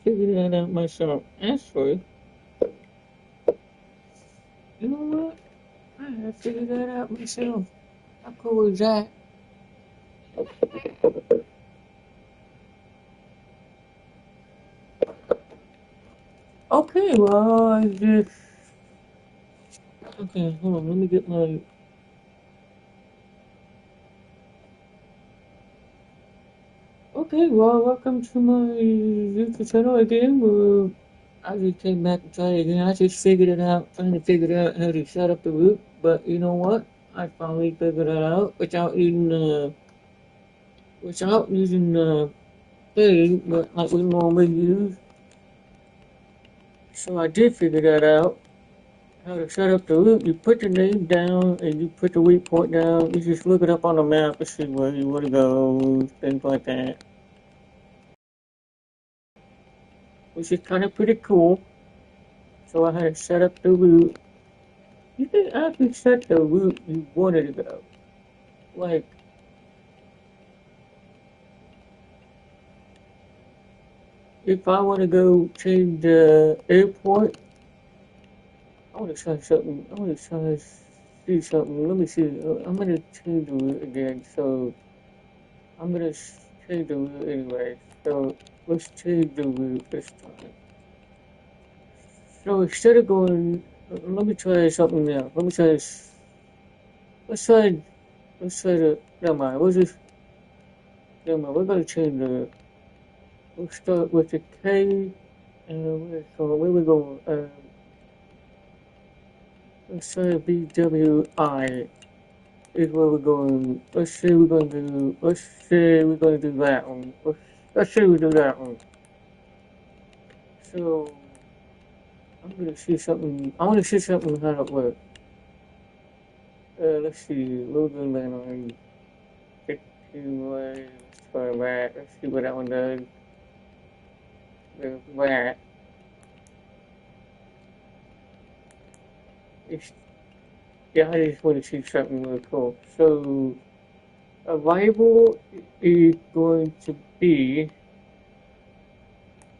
figured that out myself. Actually, you know what? I have figured that out myself. How cool is that? Okay, well, I just... Okay, hold on, let me get my... Okay, well, welcome to my YouTube channel again. I just came back to try it again. I just figured it out, trying to figure out how to set up the root. But you know what? I finally figured it out without using the thing that like we normally use. So I did figure that out. How to set up the route. You put the name down and you put the waypoint down. You just look it up on the map and see where you want to go, things like that. Which is kind of pretty cool. So I had to set up the route. You can actually set the route you wanted to go. Like, if I want to go to the airport, I want to try something. I want to try to see something. Let me see. I'm going to change the route again. So I'm going to change the route anyway. So let's change the route this time. So instead of going, let me try something else. Let me try this. Let's try the, never mind. Never mind. We're going to change the, we'll start with the K, and where we go? Let's try BWI is where we're going. Let's say we're going to do, let's say we're going to do that one. Let's say we do that one. So, I'm going to see something, I want to see something how it works. Let's see, Logan Land 15 way, let's try that, let's see what that one does. There's that. It's, yeah, I just want to see something really cool. So, arrival is going to be,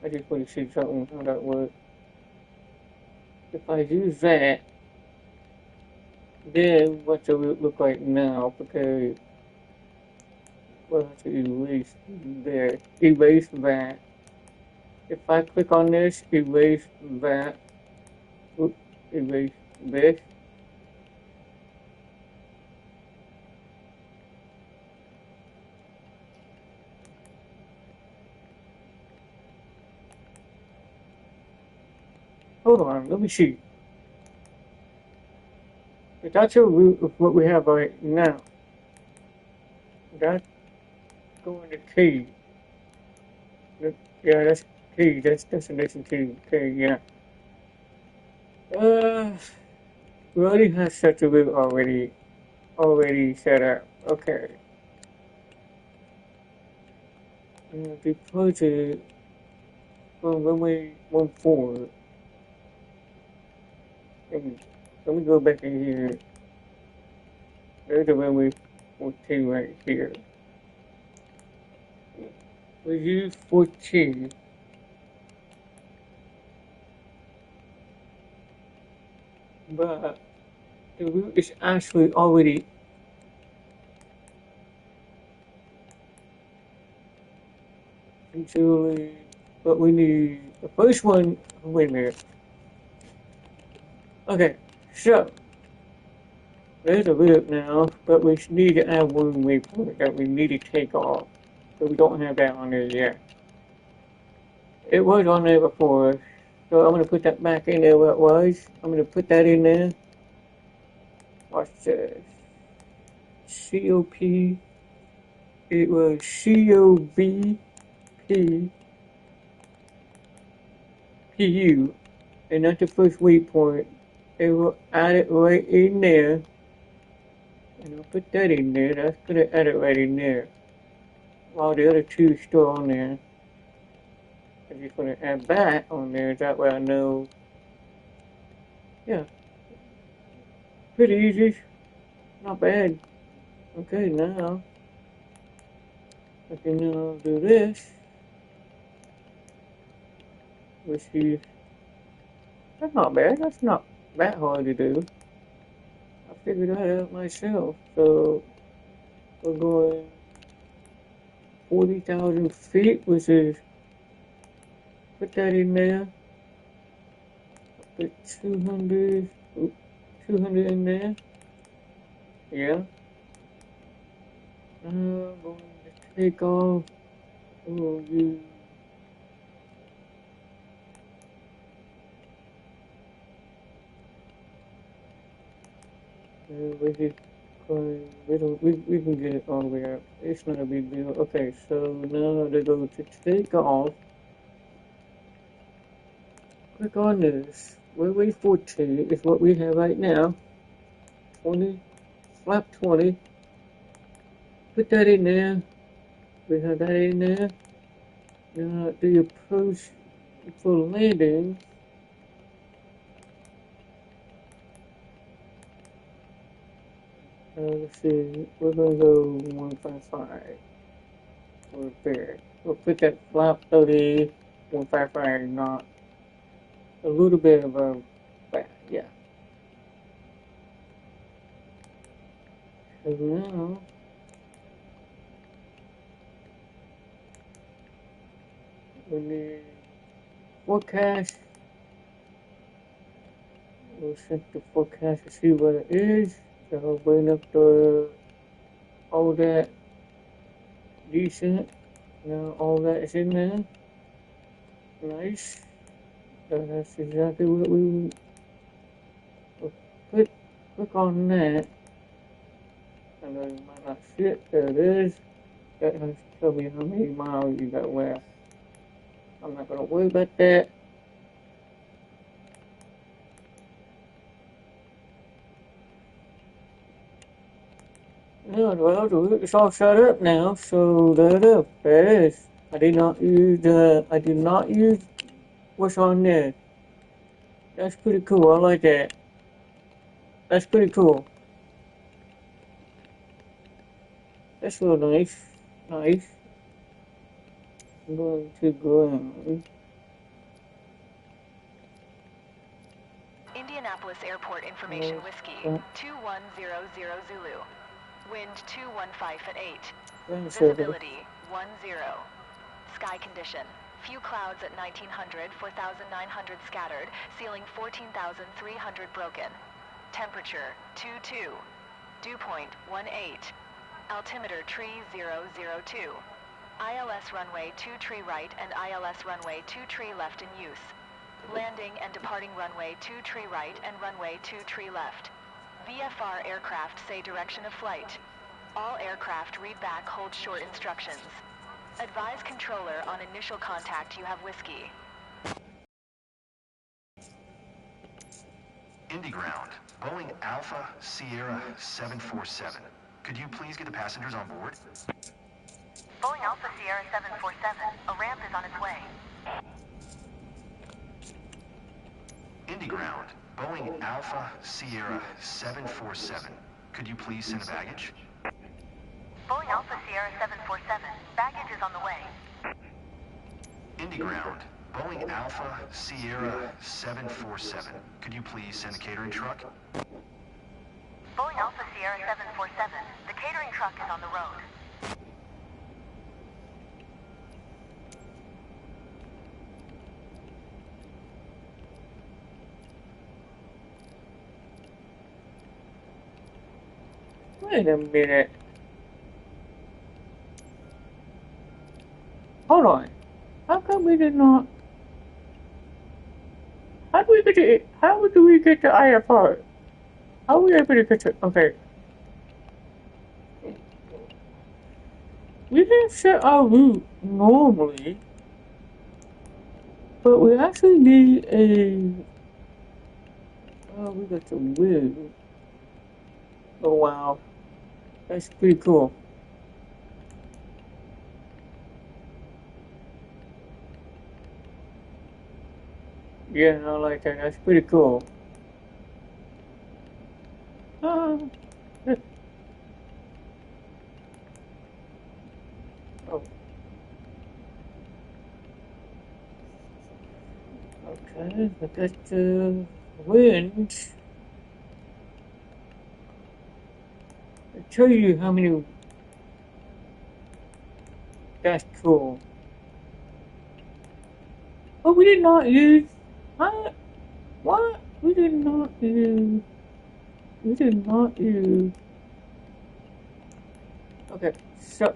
I just want to see something how that works. If I use that, then what does it look like now? Because we'll have to erase there. Erase that. If I click on this, erase that. Oops, erase this. Hold on, let me see. That's a root of what we have right now. That's going to K. Yeah, that's K. That's destination K. K, yeah. We already have such a root already set up. Okay. Departure from runway 14. Let me go back in here. There's the runway 14 right here. We use 14. But the route is actually already actually, but we need the first one. Wait a minute. Okay, so there's a route now, but we need to add one waypoint that we need to take off. But we don't have that on there yet. It was on there before, so I'm going to put that back in there where it was. I'm going to put that in there. Watch this. COP. It was COBP PU, and that's the first waypoint. It will add it right in there. And I'll put that in there. That's going to add it right in there. While the other two is still on there. I'm just going to add that on there. That way I know. Yeah. Pretty easy. Not bad. Okay, now I can now do this. which is, that's not bad. That's not that hard to do. I figured that out myself. So we're going 40,000 feet, which is, put that in there. Put 200, 200 in there. Yeah. I'm going to take off. Oh, you. We just we can get it all the way out. It's not a big deal. Okay, so now to go to take off. Click on this. Runway 14 is what we have right now. 20, flap 20. Put that in there. We have that in there. Now the approach for landing. Let's see, we're gonna go 155. We're there. We'll put that flap 30, 155, not a little bit above that, yeah. So now, we need forecast. We'll set the forecast to see what it is. So I'll bring up all that decent. Now all that is in there. Nice. So that's exactly what we click on that. And then you might not see it. There it is. That has to tell me how many miles you got left. I'm not gonna worry about that. Yeah, well, it's all set up now, so there it is. I did not use what's on there. That's pretty cool. I like that. That's pretty cool. That's real nice. Nice. I'm going to ground. Indianapolis Airport Information Whiskey 2100 Zulu. Wind 215 at 8. Visibility 10. Sky condition. Few clouds at 1900, 4900 scattered. Ceiling 14,300 broken. Temperature 22. Dew point 18. Altimeter tree 002. ILS runway 2 tree right and ILS runway 2 tree left in use. Landing and departing runway 2 tree right and runway 2 tree left. VFR aircraft say direction of flight. All aircraft read back hold short instructions. Advise controller on initial contact you have whiskey. Indy ground, Boeing Alpha Sierra 747. Could you please get the passengers on board? Boeing Alpha Sierra 747. A ramp is on its way. Indy ground, Boeing Alpha Sierra 747. Could you please send a baggage? Boeing Alpha Sierra 747. Baggage is on the way. Indy ground, Boeing Alpha Sierra 747. Could you please send a catering truck? Boeing Alpha Sierra 747. The catering truck is on the road. Wait a minute. Hold on. How come we did not? How do we get to? How do we get to IFR? How are we able to get to? Okay. We didn't set our route normally, but we actually need a. Oh, we got to win. Oh wow, that's pretty cool. Yeah, I like that. That's pretty cool. Oh. Okay, I got the wind. I tell you how many. That's cool. Oh, we did not use. What? What? We did not use. We did not use. Okay, so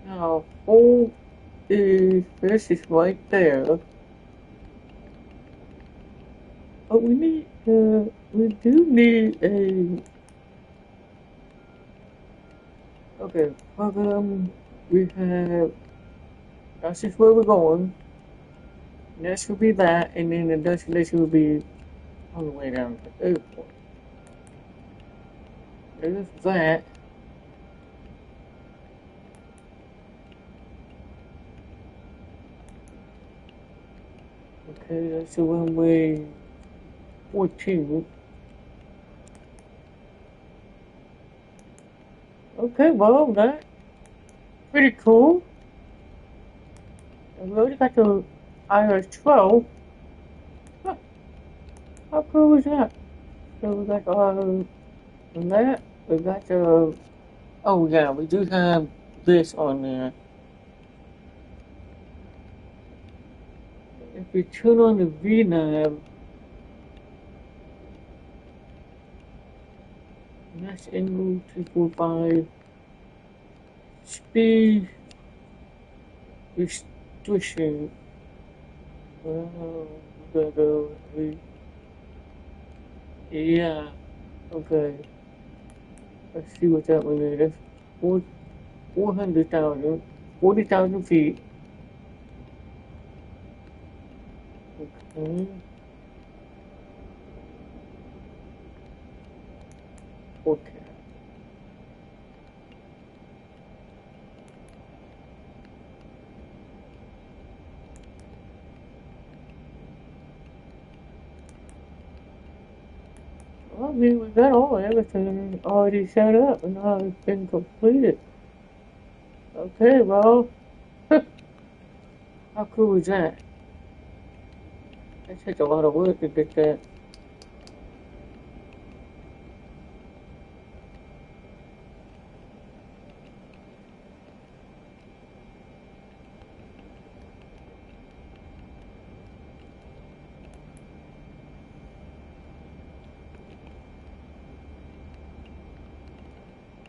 now 4 is this is right there. But we need. We do need a. Okay, program. We have. That's just where we're going. Next will be that, and then the destination will be on the way down to the airport. There's that. Okay, that's the runway 14. Okay, well, that's pretty cool. And we already got the iOS 12. Huh, how cool is that? So we got that. We got the. Oh, yeah, we do have this on there. If we turn on the VNAV, that's angle 245. Speed restriction. Well, we're gonna go. Yeah. Okay. Let's see what that one is. That's 400,000. 40,000 feet. Okay. Okay. Well, I mean, we got everything already set up and now it's been completed. Okay, well, how cool is that? That takes a lot of work to get that.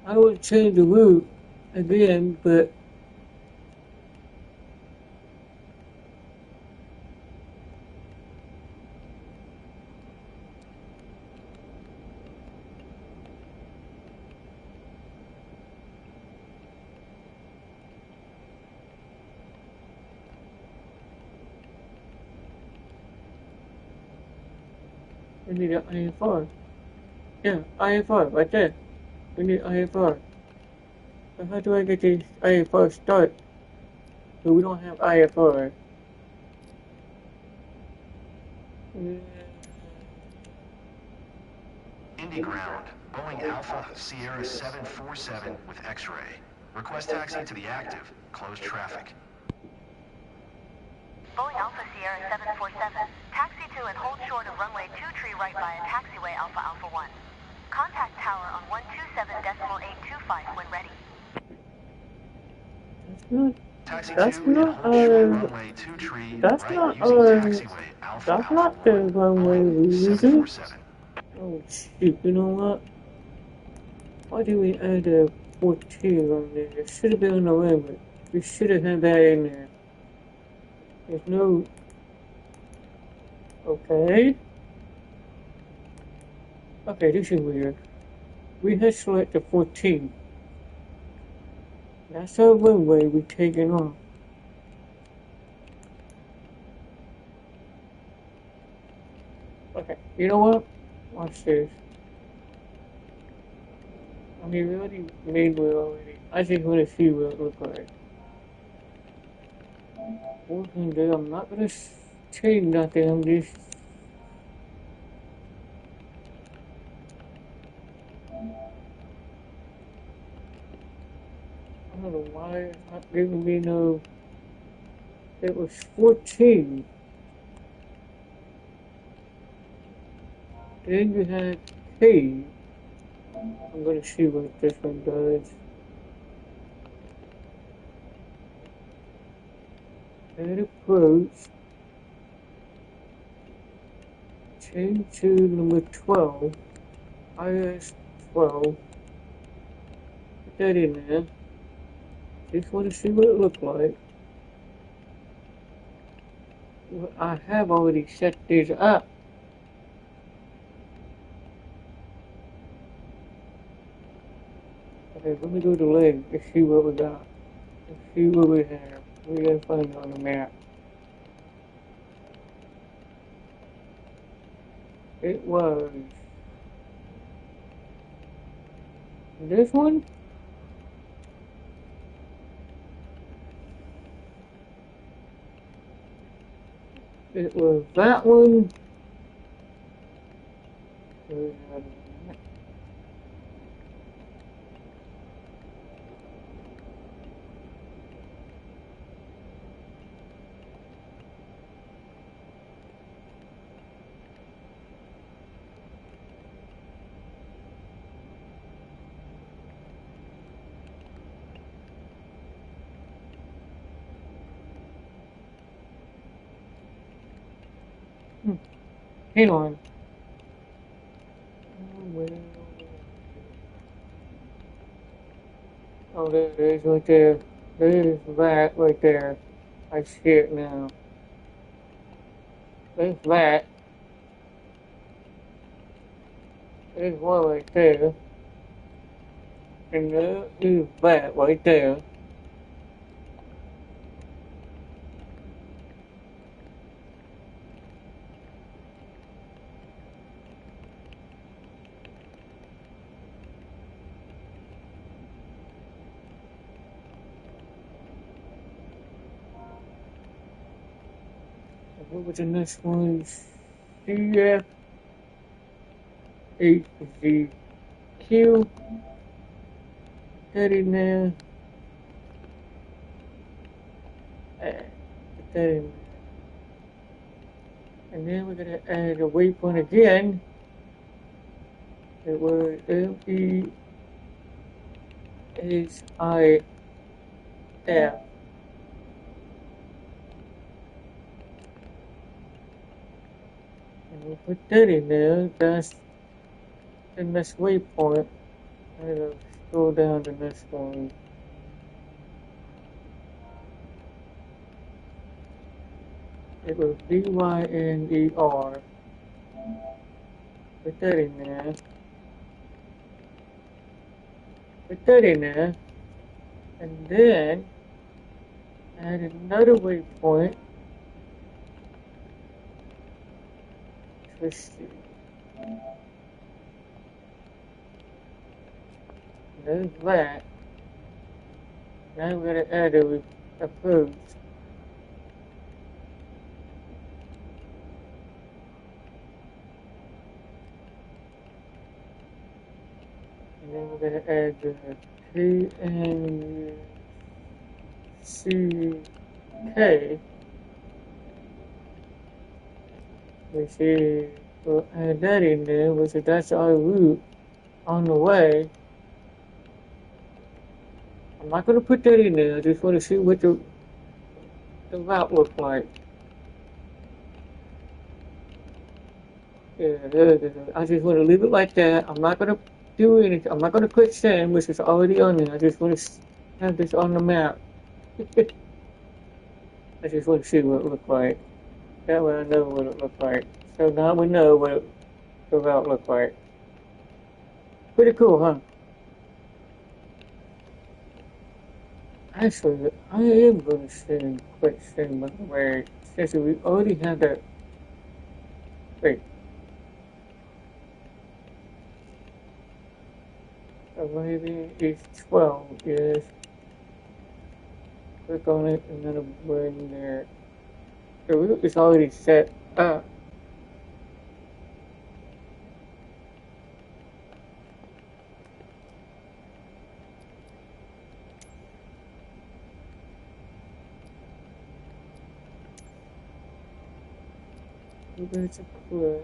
I would change the route again, but we need an IFR. Yeah, IFR, right there. We need IFR. So how do I get this IFR start? So we don't have IFR. Indy ground, Boeing Alpha Sierra 747 with X-ray. Request taxi to the active. Close traffic. Boeing Alpha Sierra 747. Taxi to and hold short of runway 23 right via taxiway Alpha Alpha 1. Contact tower on 127.825 when ready. That's not the runway we using. Oh shoot, you know what? Why did we add a 14 on there? It should have been on the runway. We should have had that in there. There's no... Okay. Okay, this is weird. We had selected 14. That's our runway we're taking off. Okay, you know what? Watch this. I mean, we already made one already. I just want to see what it looks like. 400, I'm not going to change nothing, I'm just... I don't know why it's not giving me no... It was 14. Then you have K. I'm going to see what this one does. Add approach. Change to number 12. IS 12. Put that in there. Just want to see what it looks like. Well, I have already set these up. Okay, let me go to leg. Let's see what we got. Let's see what we have. We gotta find it on the map. It was this one. It was that one. Hang on. Oh, there it is right there. There's that right there. I see it now. There's that. There's one right there. And there is that right there. What was the next one? CF HZQ. That in there. Put that in there. And then we're gonna add a waypoint again. It was MEHIF. And we'll put that in there. That's the next waypoint. I'm gonna scroll down the next one. It was BYNER. Put that in there. Put that in there. And then add another waypoint. Let's see. There's that. Now we're gonna add a approach. And then we're gonna add the KNCK. Which is, we'll add that in there, which is that's our route on the way. I'm not going to put that in there, I just want to see what the route looks like. Yeah, there it is. I just want to leave it like that. I'm not going to do anything. I'm not going to click send, which is already on there. I just want to have this on the map. I just want to see what it looks like. That way I know what it looks like. So now we know what the route looks like. Pretty cool, huh? Actually, I am going to click send, by the way, since we already have that. Wait. Maybe it's 12, yes. Click on it and then it'll bring there. The route is already set up. We're going to put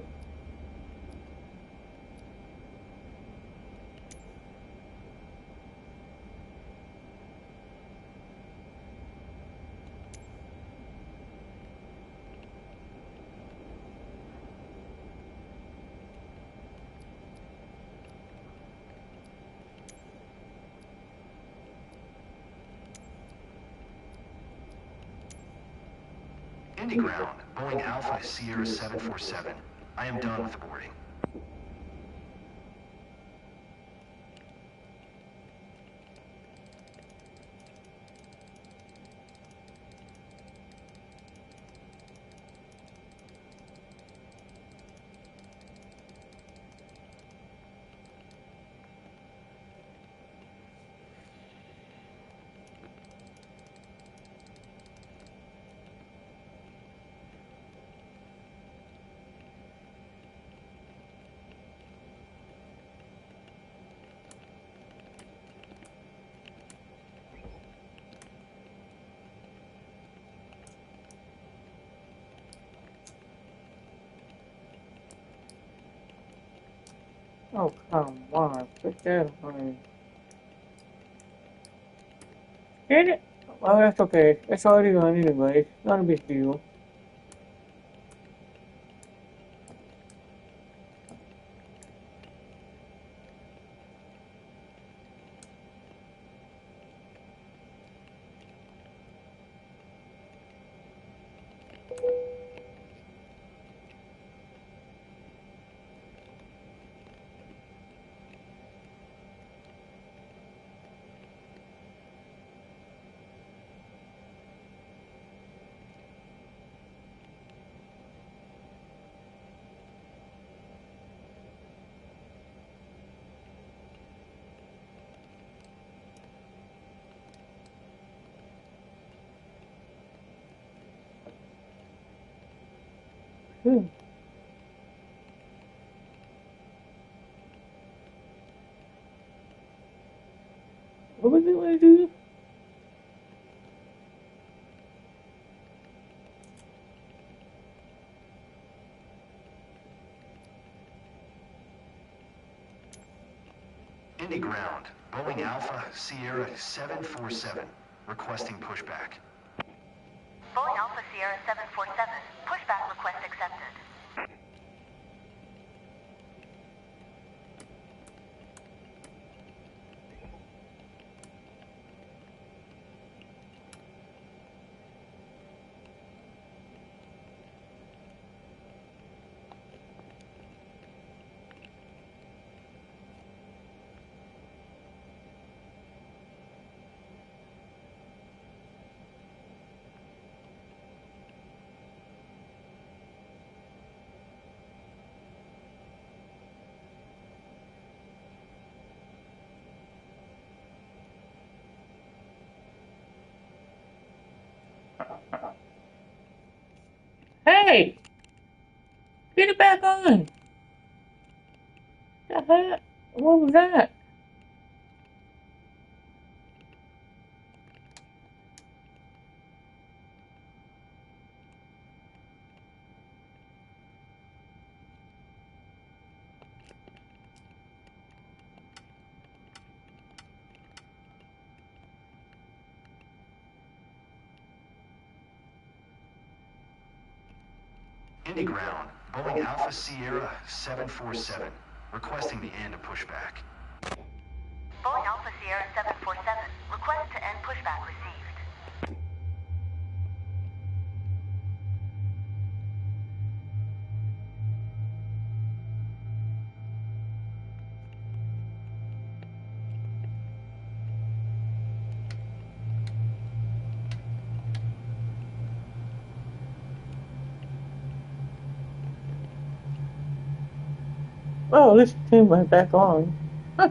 Indy ground, Boeing Alpha Sierra 747. I am done with the boarding. Oh, come on. Put that on. Did it? Well, that's okay. It's already on anyway. Not a big deal. Hmm. What was it going to do? Indy ground, Boeing Alpha Sierra 747. Requesting pushback. Boeing Alpha Sierra 747. Pushback request accepted. Hey! Get it back on! The heck? What was that? Indy ground, Boeing Alpha Sierra 747. Requesting the end of pushback. Boeing Alpha Sierra 747. Request to end pushback received. Oh, this came right back on. Huh.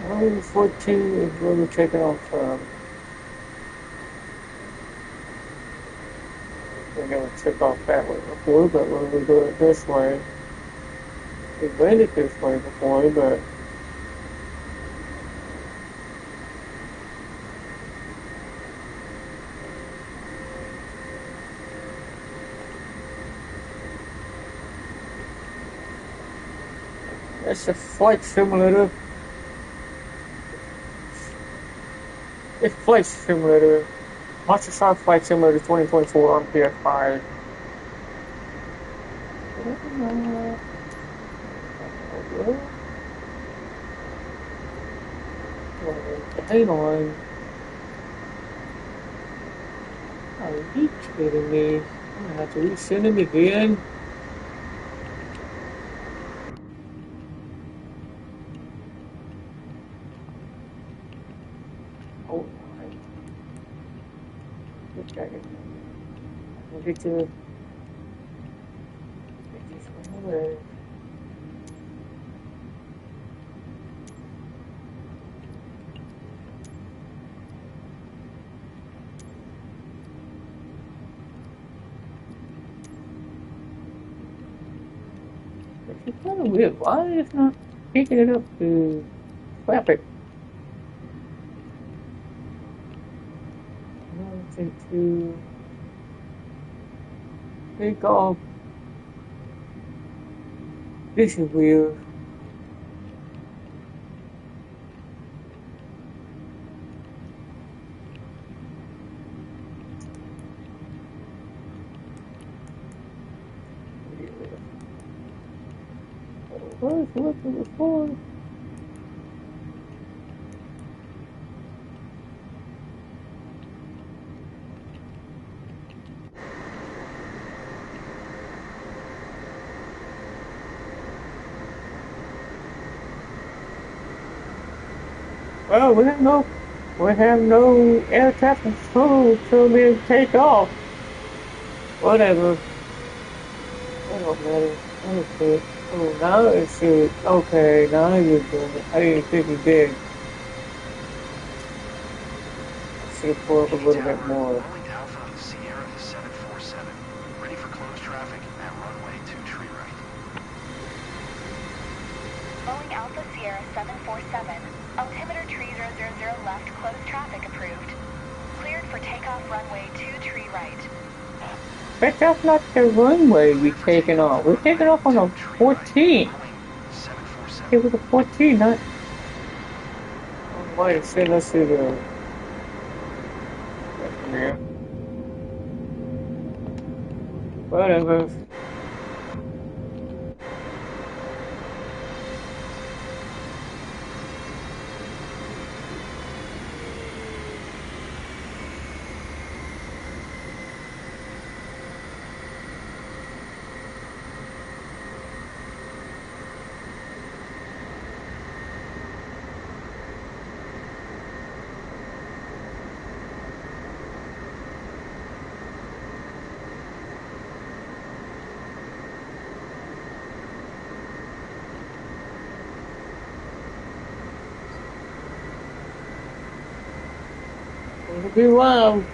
Runway 14 is where we're taking off from. We never took off that way before, but when we do it this way, we landed this way before, but it's a flight simulator. It's Flight Simulator. Mircosoft Flight Simulator 2024 on PS5. Hang on. Are you kidding me? I'm gonna have to resend him again. Oh my. Okay. I'll get to get this one away. It's kind of weird. Why is it not picking it up to traffic? To take off. This is weird. Where's looking before? Well, we have no air traffic control to me take off. Whatever. It don't matter. Okay. Oh, now it should. Okay, now you're doing it. I didn't think you did. I should have pulled up a little bit more. Boeing Alpha Sierra 747. Ready for closed traffic at runway 23 right. Boeing Alpha Sierra 747. Altimeter 3000 left, closed traffic approved. Cleared for takeoff runway 23 right. But that's not the runway we're taking off. We're taking off on a 14. It was a 14, not... Oh, wait, say let's see the... Yeah. Whatever. It'll be loud.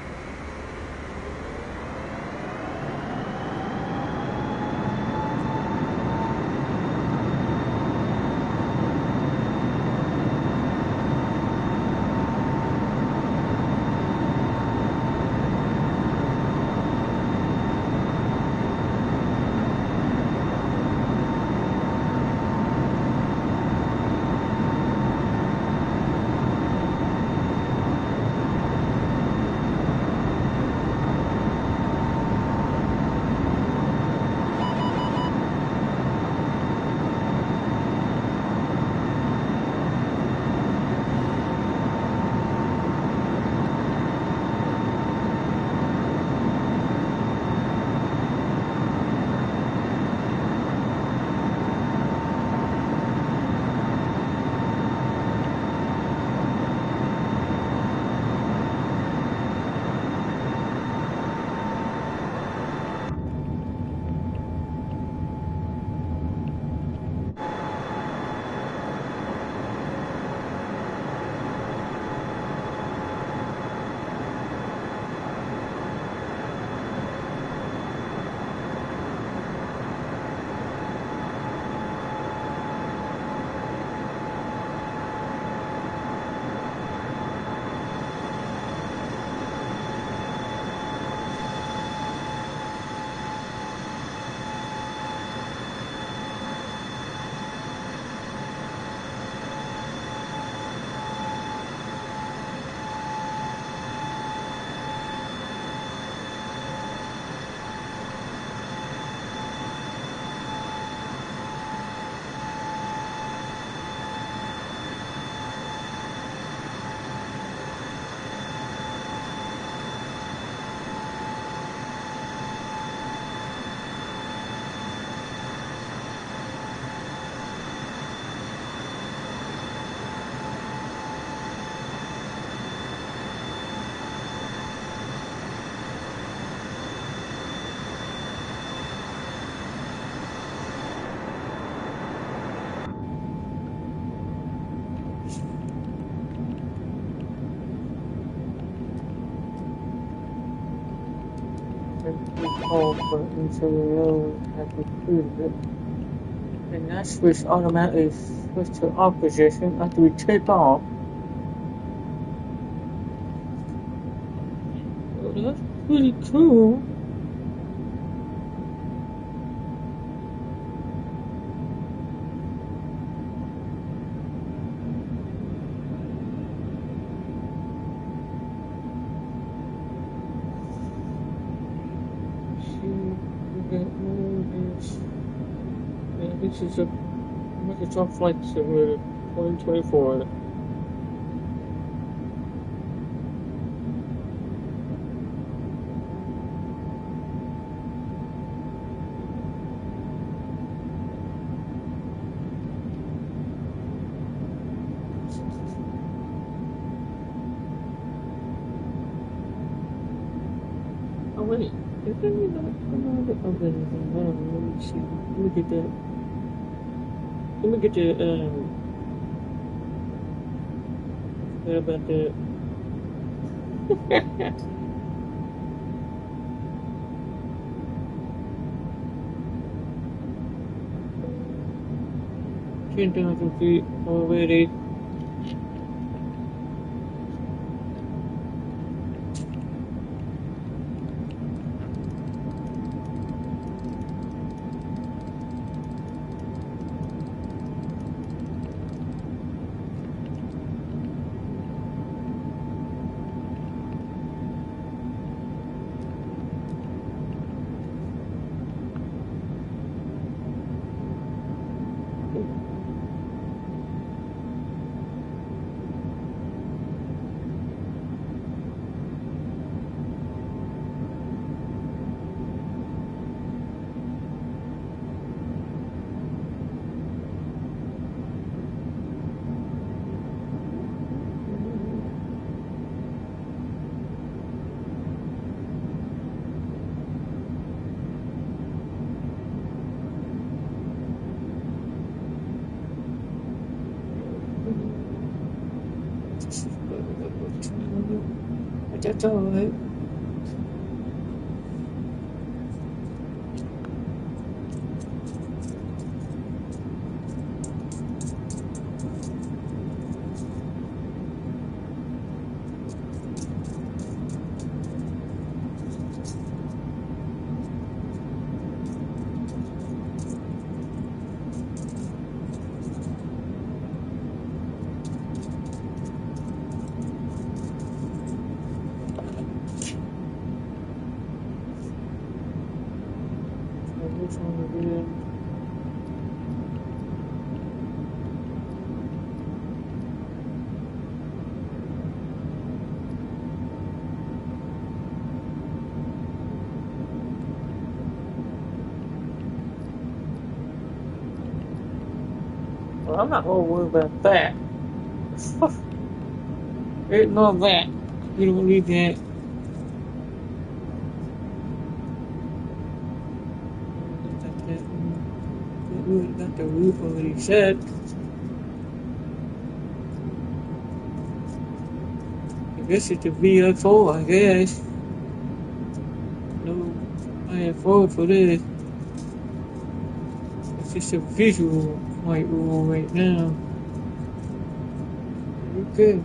recall button so we know we have completed it. And that switch automatically switch to off position after we take off. So that's pretty cool. This is a Mircosoft Flight Simulator 2024. Oh wait, is there another anything? Let me see. Let me get that. Let me get the what about that? $10,000 feet already. But that's alright. Which one again? Well, I'm not gonna worry about that. Ignore that. You don't need that. Got the roof already set. This is the VFO, I guess. No IFO for this. It's just a visual flight rule right now. Okay.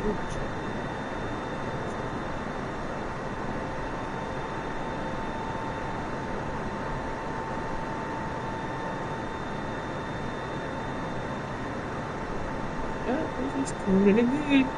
It's coming again.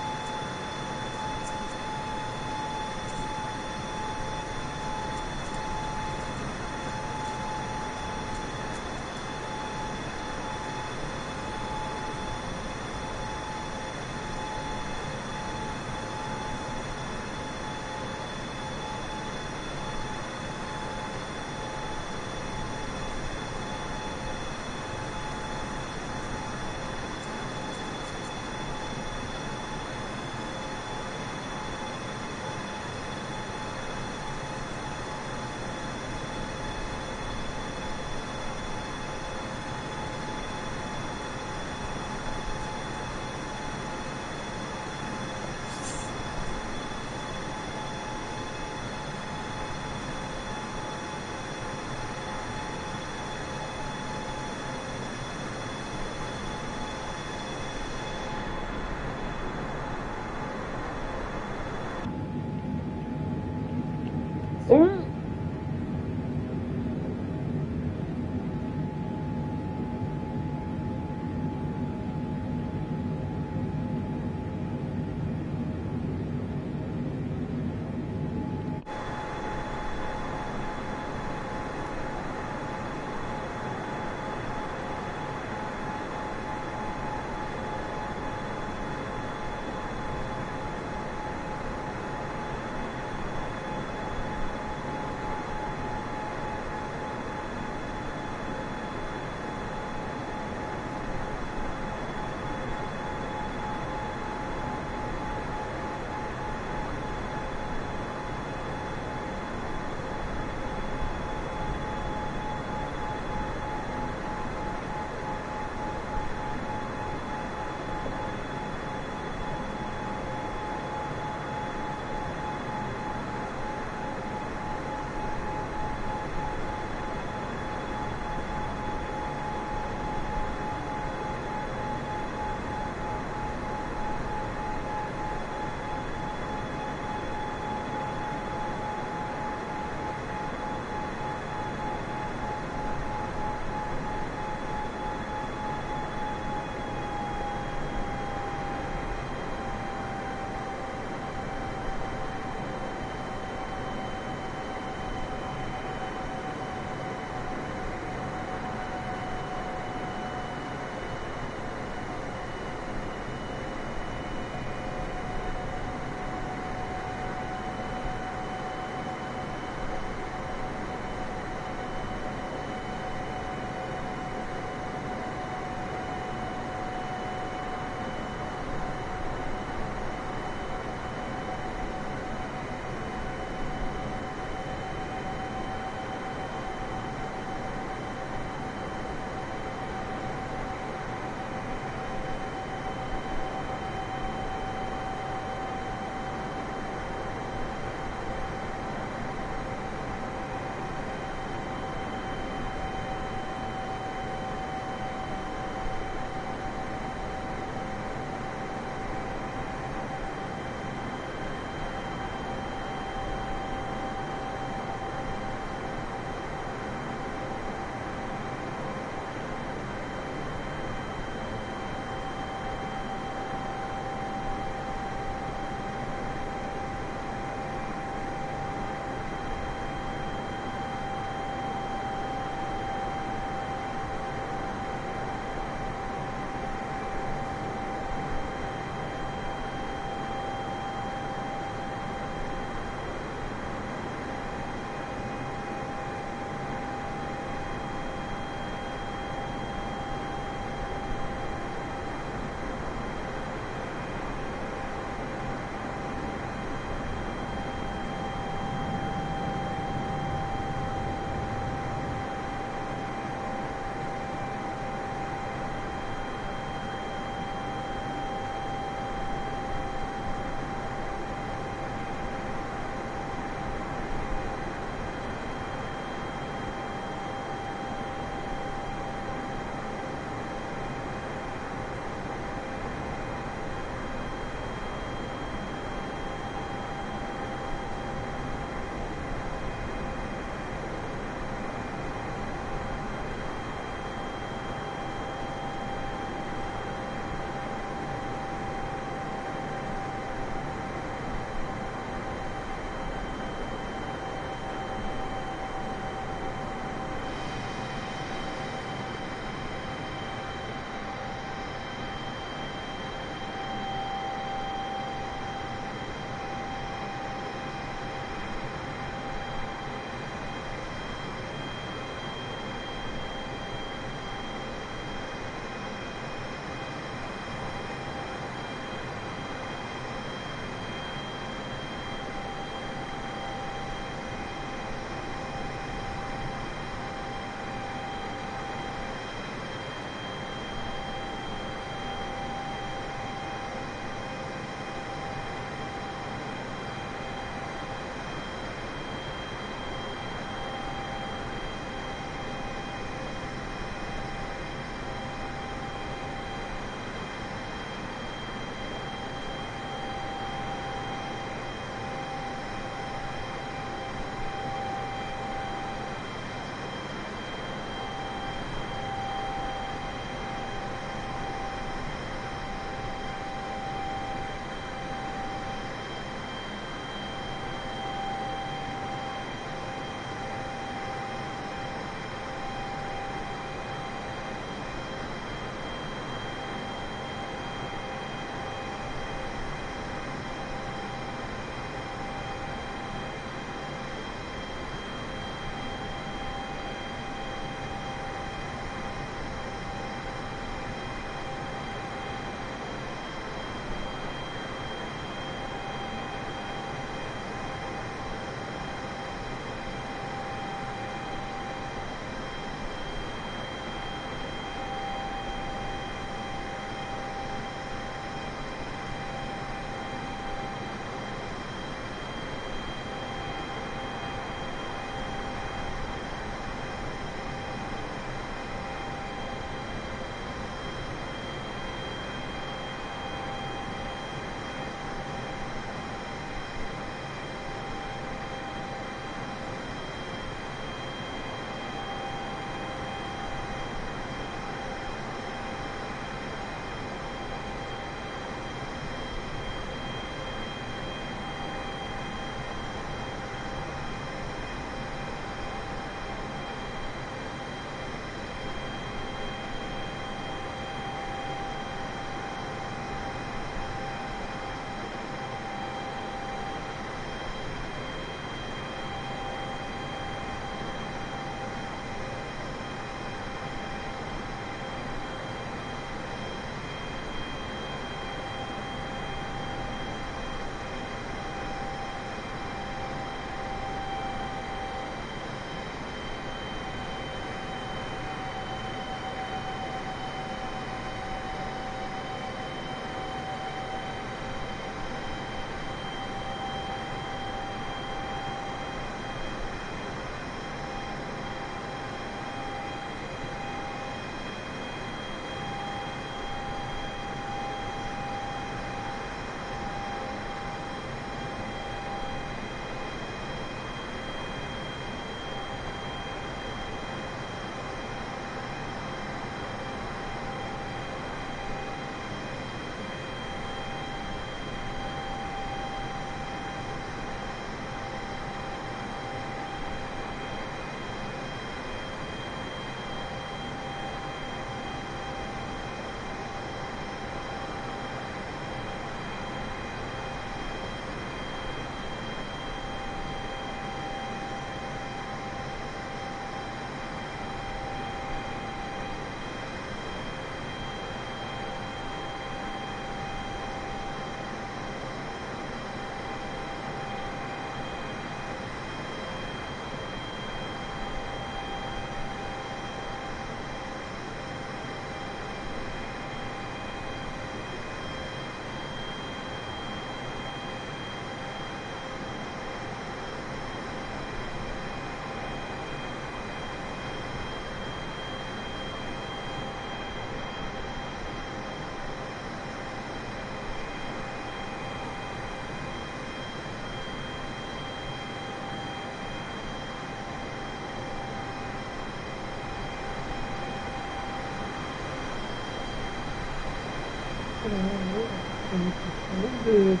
It's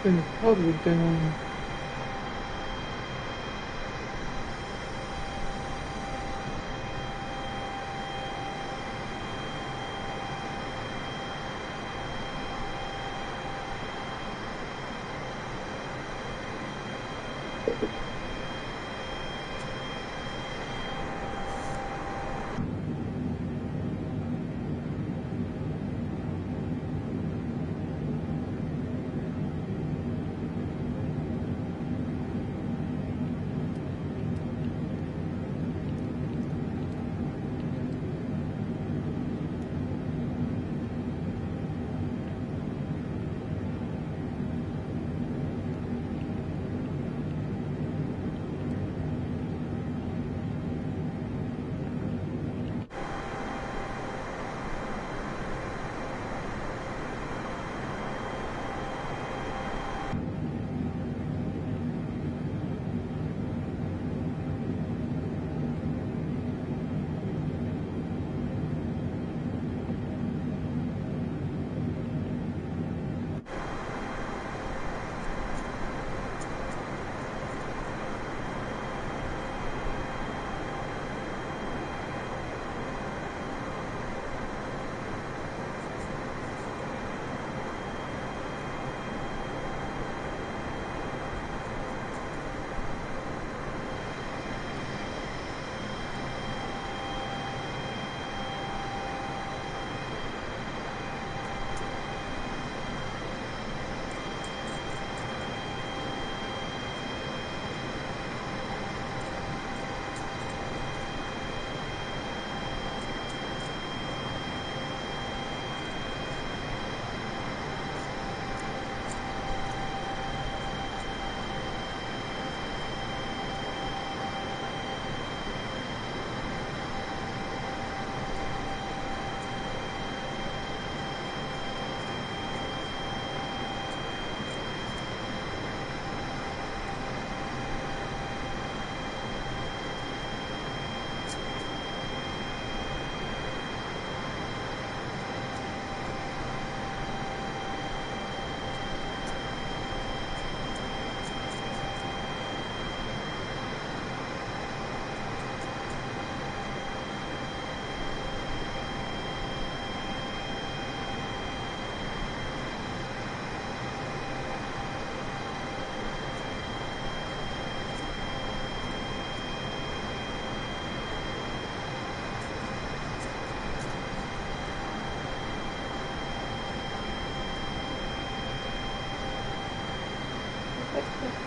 been probably down.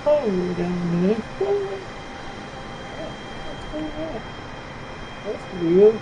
Oh, down there. That's weird.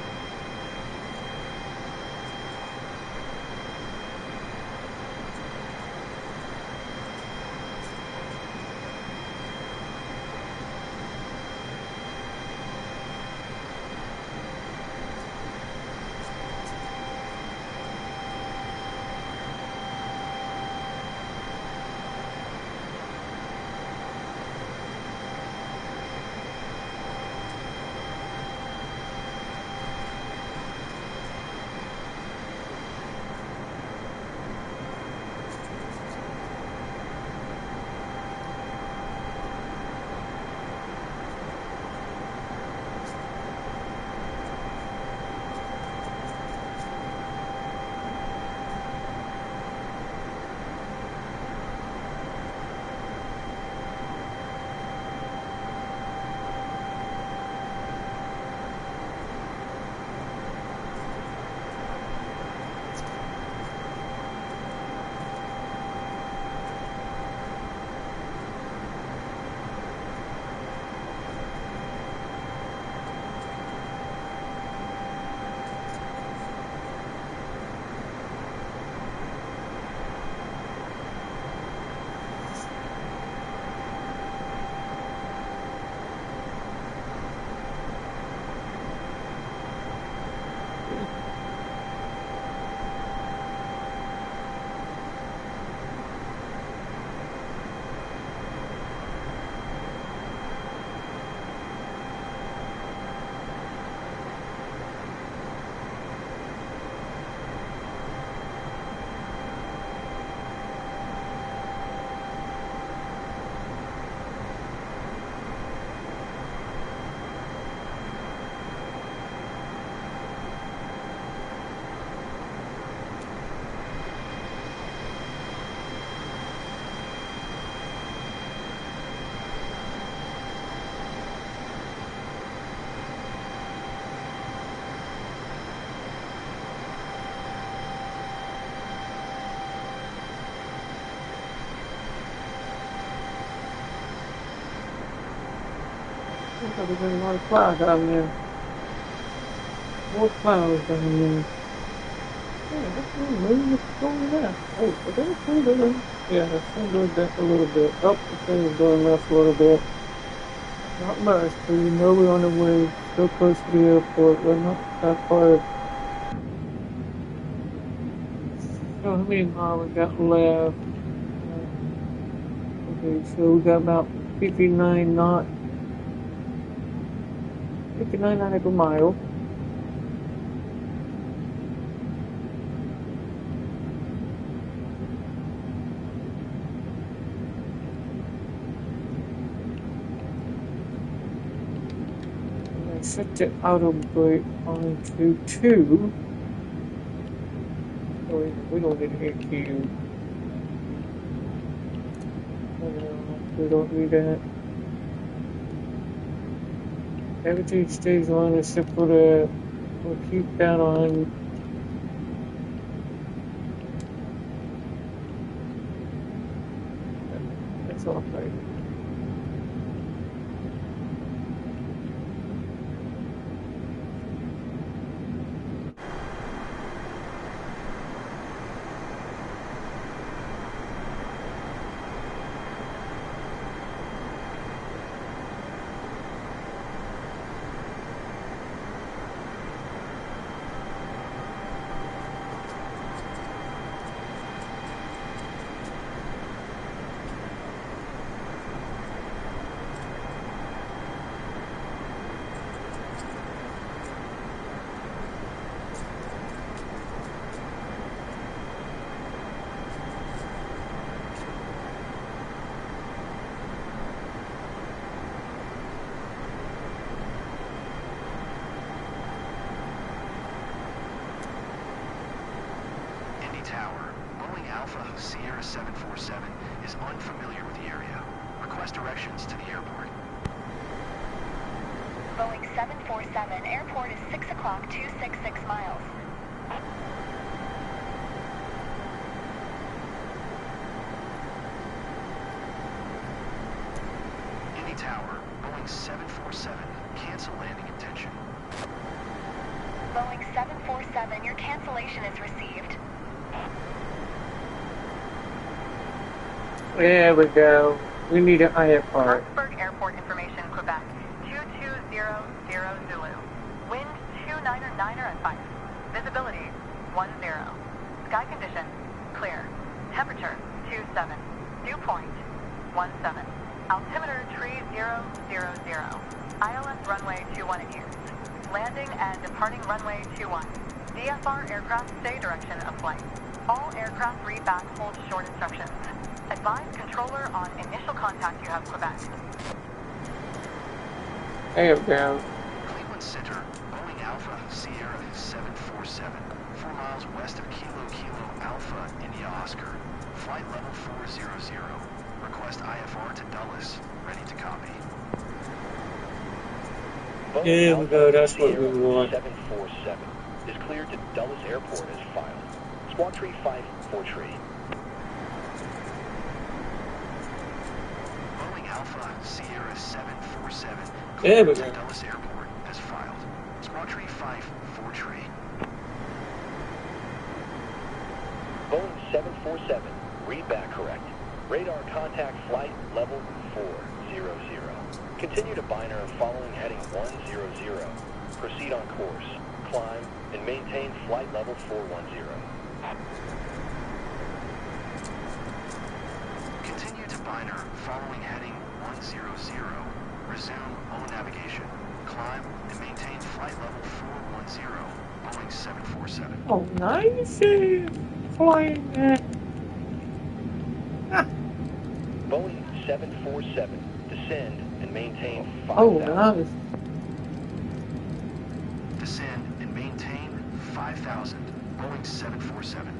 Looks like there's a lot of clouds down there. More clouds down there. Yeah, that's really moving. What's going on? Oh, is that a sun going? Yeah, the sun goes back a little bit. Oh, the sun is going left a little bit. Not much, but you know we're on the way. Still close to the airport. We're not that far. So how many miles we got left? Okay, so we got about 59 knots. 59 nautical miles. Set the auto brake onto 2. Oh, we don't need AQ. No, we don't need that. Everything stays on except for the. We'll keep that on. That's all right. Tower, Boeing Alpha Sierra 747 is unfamiliar with the area. Request directions to the airport. Boeing 747, airport is 6 o'clock, 266 miles. Indy Tower, Boeing 747, cancel landing intention. Boeing 747, your cancellation is received. There we go. We need an IFR. Hartsburg Airport information, Quebec. 2200 Zulu. Wind 299er at 5. Visibility 10. Sky condition clear. Temperature 27. Dew point 17. Altimeter 3000. ILS runway 21 in use. Landing and departing runway 21. DFR aircraft stay direction of flight. All aircraft read back hold short instructions. Advise controller on initial contact you have Quebec. There we go. Cleveland Center, Boeing Alpha Sierra 747, 4 miles west of Kilo Alpha India Oscar. Flight level 400. Request IFR to Dulles. Ready to copy. There we go, that's what we want. 747 is cleared to Dulles Airport as filed. Squawk tree 543. Boeing Alpha Sierra 747 There we cleared go. to Dulles Airport as filed. Squawk tree 543. Boeing 747, read back correct. Radar contact flight level 400. Continue to binary following heading 100. Proceed on course. Climb and maintain flight level 410. Continue to binary following heading 100. Resume O navigation. Climb and maintain flight level 410. Boeing 747. Oh, nice. Flying that. Boeing 747, descend and maintain 5,000. Oh, nice. Descend and maintain 5,000. Boeing 747.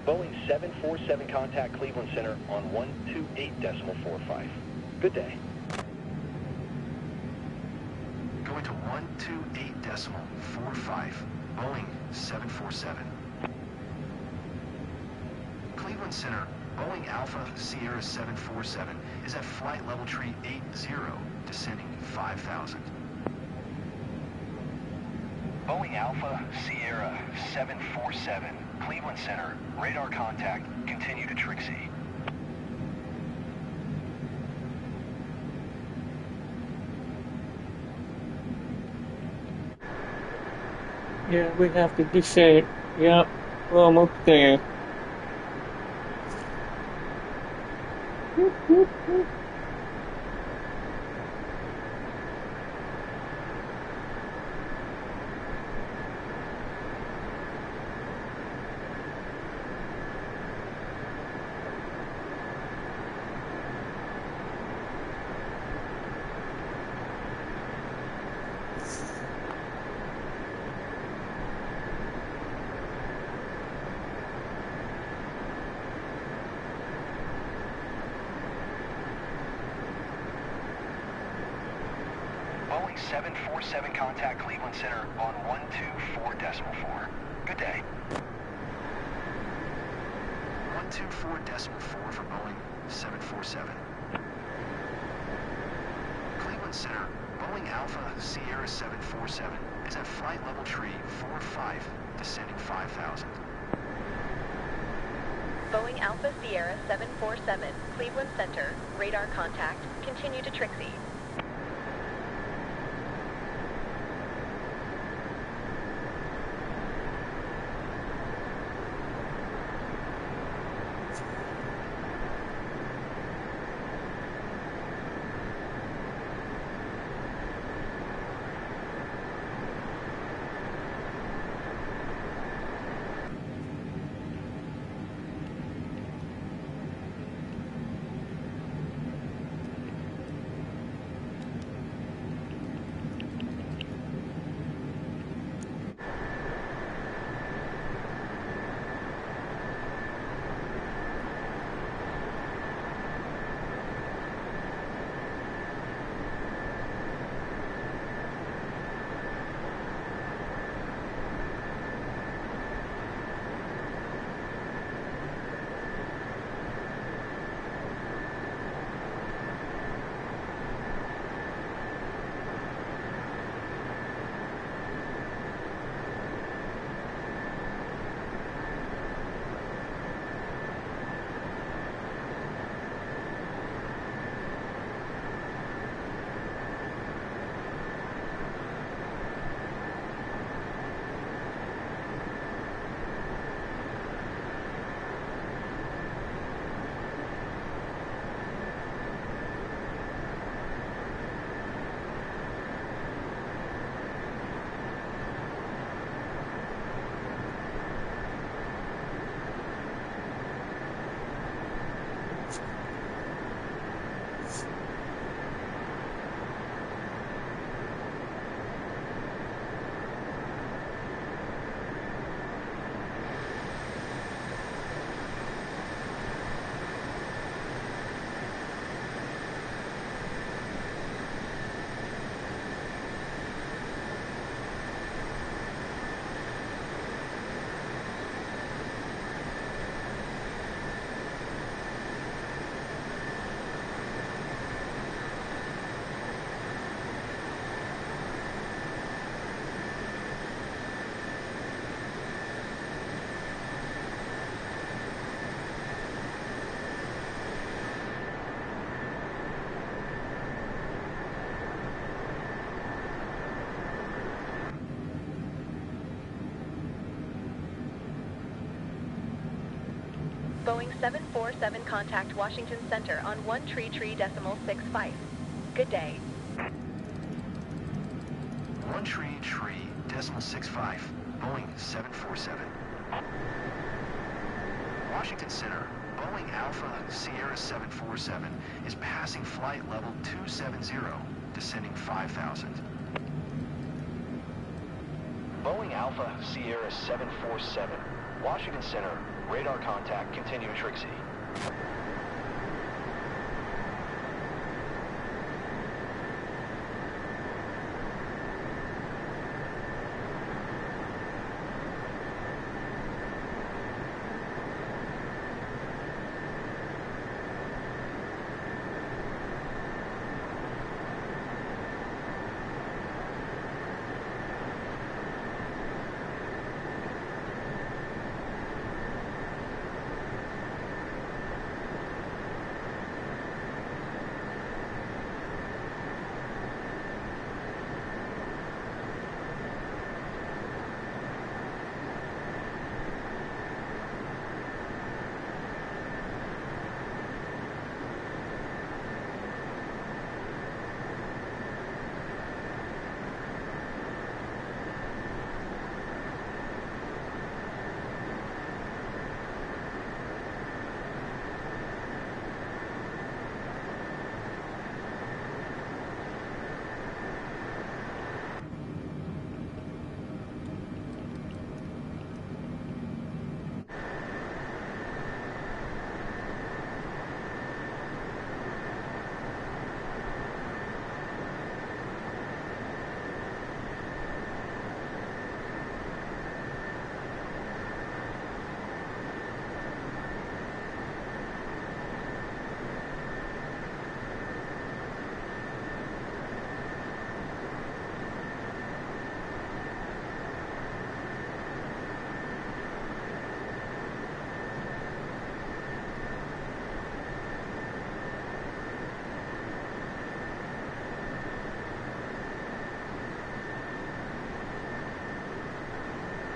Boeing 747 contact Cleveland Center on 128.45. Good day. Going to 128.45. Boeing 747. Cleveland Center, Boeing Alpha Sierra 747 is at flight level tree 80, descending 5,000. Boeing Alpha Sierra 747, Cleveland Center, radar contact, continue to Trixie. Yeah, we have to descend. Yep, we're almost there. Boeing 747 contact Cleveland Center on 124.4. Good day. 124.4 for Boeing 747. Cleveland Center, Boeing Alpha Sierra 747 is at flight level tree 45, descending 5,000. Boeing Alpha Sierra 747, Cleveland Center, radar contact, continue to Trixie. Boeing 747 contact Washington Center on 133.65. Good day. 133.65, Boeing 747. Washington Center, Boeing Alpha Sierra 747 is passing flight level 270, descending 5,000. Boeing Alpha Sierra 747, Washington Center, radar contact, continue Trixie.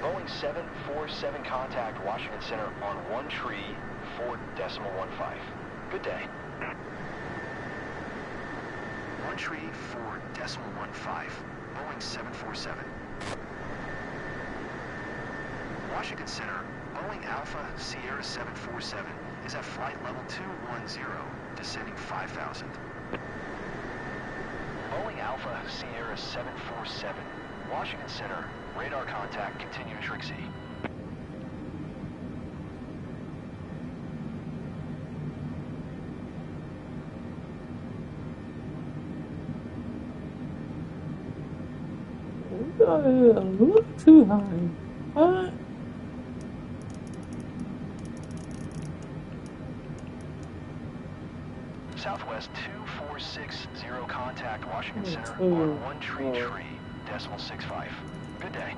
Boeing 747 contact Washington Center on 1-4.15. Good day. 1-4.15. Boeing 747. Washington Center, Boeing Alpha Sierra 747 is at flight level 210, descending 5,000. Boeing Alpha Sierra 747, Washington Center, radar contact, continue Trixie. A little too high. Southwest 2460, contact Washington Center on 1-3.65. Good day.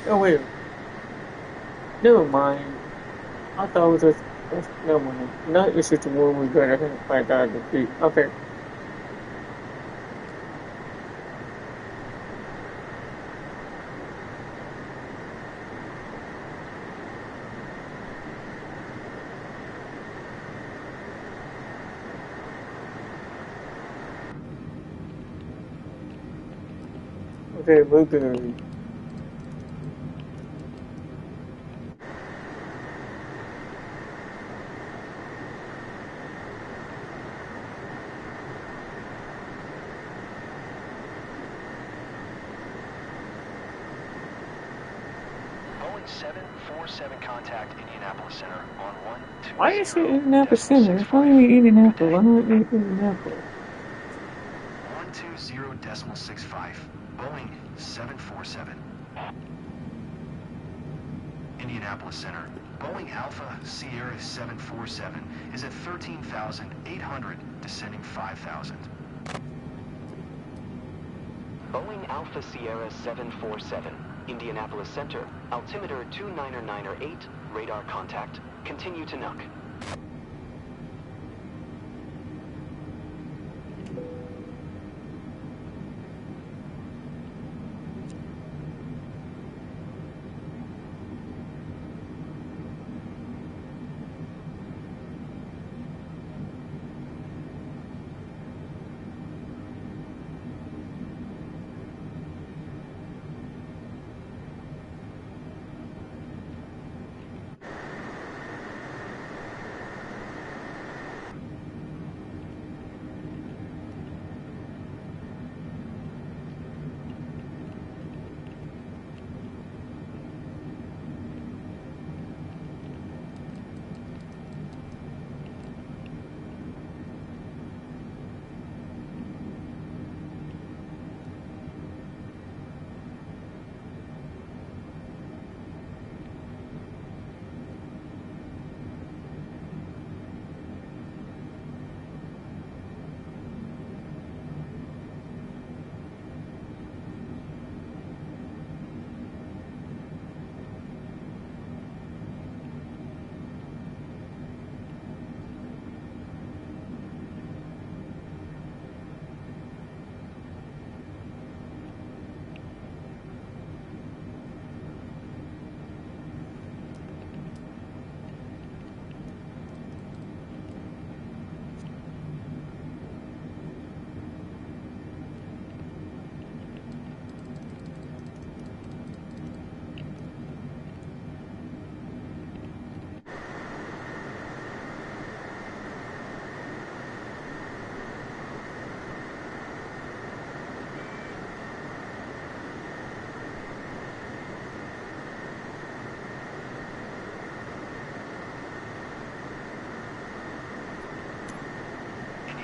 Oh wait. Never mind. I thought it was just never mind. No, it's just the one we got. I think I got the feet. Okay. Okay, we're good. Boeing 747 contact Indianapolis Center on 1-2. Why is it Indianapolis Center? It's only Indianapolis. Why not Indianapolis? 120, 0.65. Boeing 747. Indianapolis Center. Boeing Alpha Sierra 747 is at 13,800, descending 5,000. Boeing Alpha Sierra 747, Indianapolis Center, altimeter 29908, radar contact. Continue to NUC.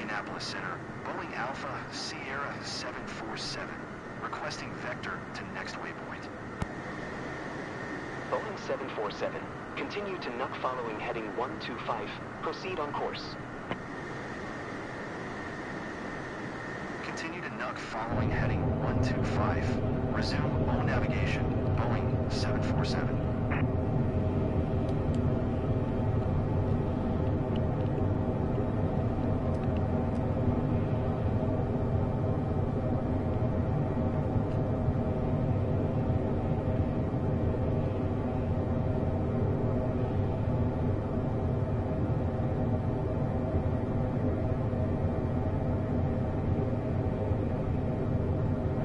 Indianapolis Center. Boeing Alpha Sierra 747. Requesting vector to next waypoint. Boeing 747, continue to NUC following heading 125. Proceed on course. Continue to NUC following heading 125. Resume O navigation. Boeing 747.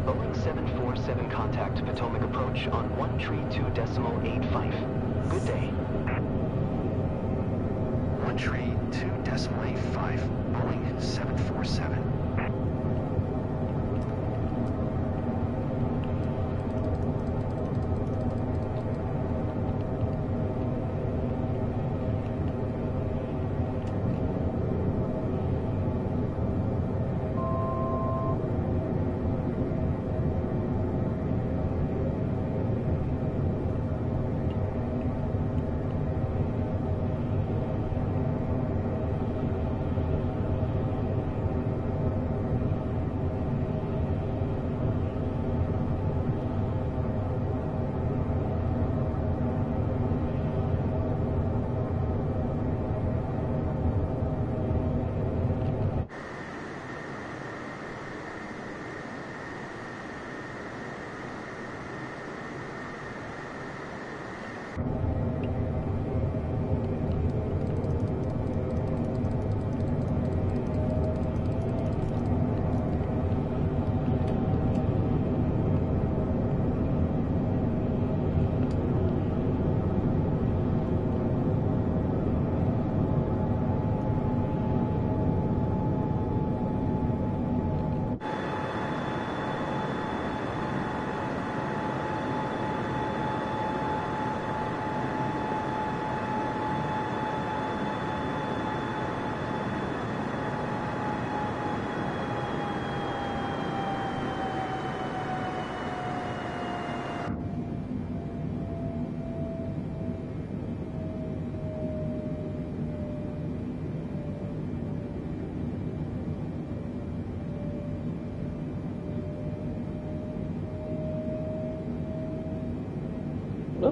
Boeing 747 contact Potomac approach on 132.85. Good day. 132.85. Boeing 747.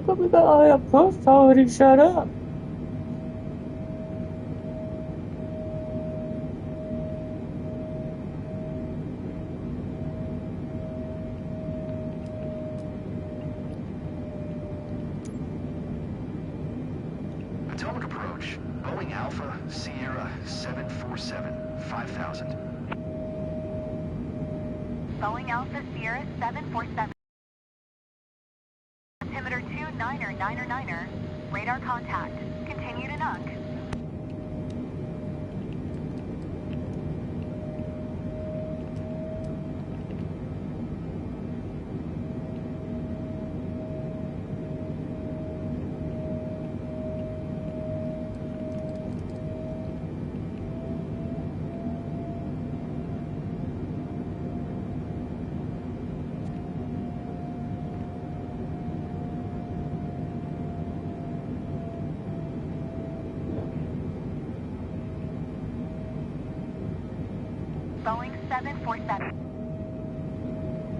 Look at we got all our posts already shut up. Potomac approach. Boeing Alpha Sierra 747, 5000. Boeing Alpha Sierra 747. Altimeter 29er. Radar contact. Continue to knock. Boeing 747.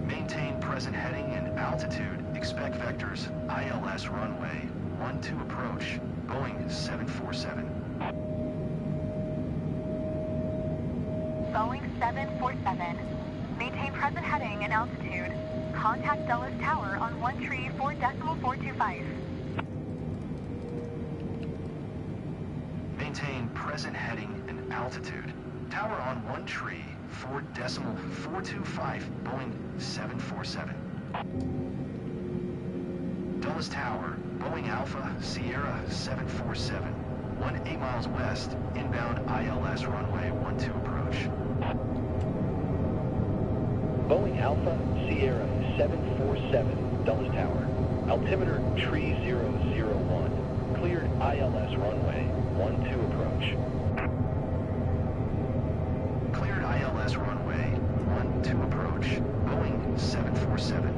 Maintain present heading and altitude. Expect vectors. ILS runway 12 approach. Boeing 747. Boeing 747. Maintain present heading and altitude. Contact Dulles Tower on 134.425. Maintain present heading and altitude. Tower on 134.425. Boeing 747. Dulles Tower. Boeing Alpha Sierra 747. 8 miles west. Inbound ILS runway 12 approach. Boeing Alpha Sierra 747, Dulles Tower. Altimeter 3001. Cleared ILS runway 12 approach. Cleared ILS runway 12 approach. Boeing 747.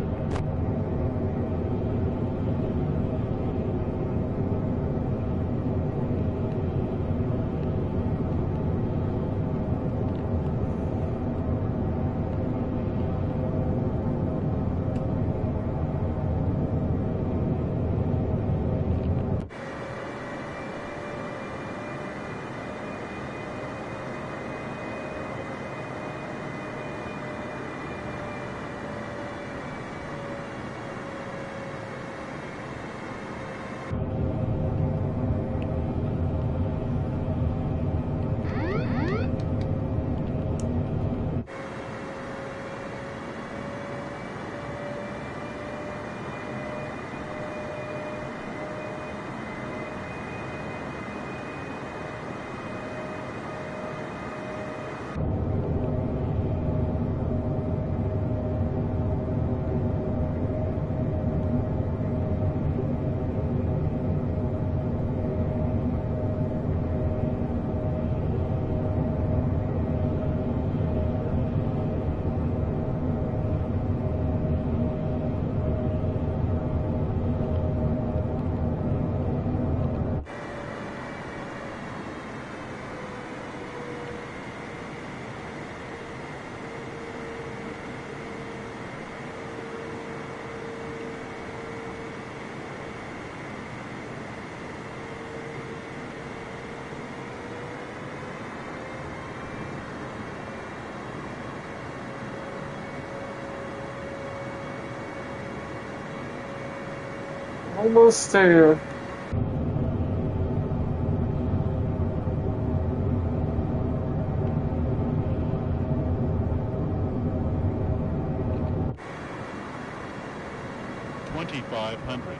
Almost there. $2,500.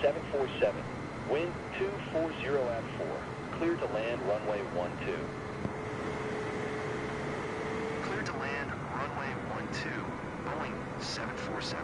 747. Wind 240 at 4. Clear to land runway 12. Clear to land runway 12, Boeing 747.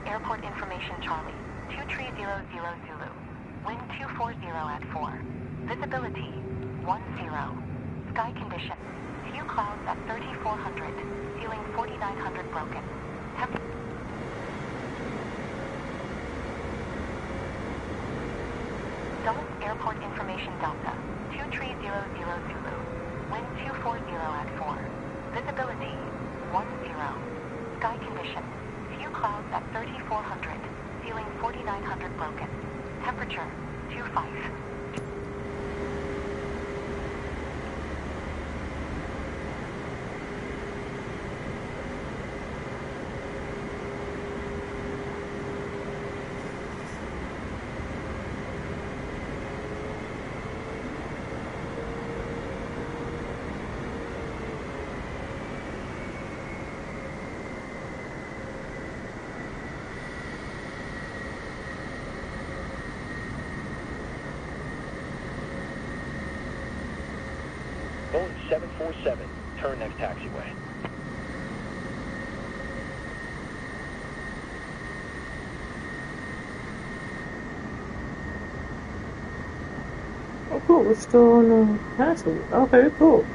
Airport information, Charlie. 2300 Zulu. Wind 240 at 4. Visibility 10. Sky condition. Few clouds at 3400. Ceiling 4900 broken. Dulles Airport information, Delta. 2300 Zulu. Wind 240 at 4. Visibility 10. Sky condition. Few clouds at 3400. Ceiling 4900 broken. Temperature 25. Boeing 747, turn next taxiway. Oh, cool. We're still on the passage. Okay, cool.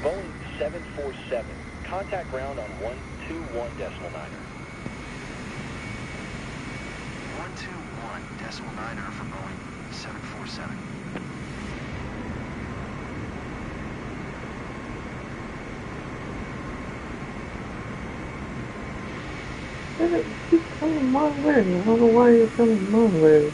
Boeing 747, contact ground on 121.9er. 121.9er for Boeing 747. You keep coming my way. I don't know why you're coming my way.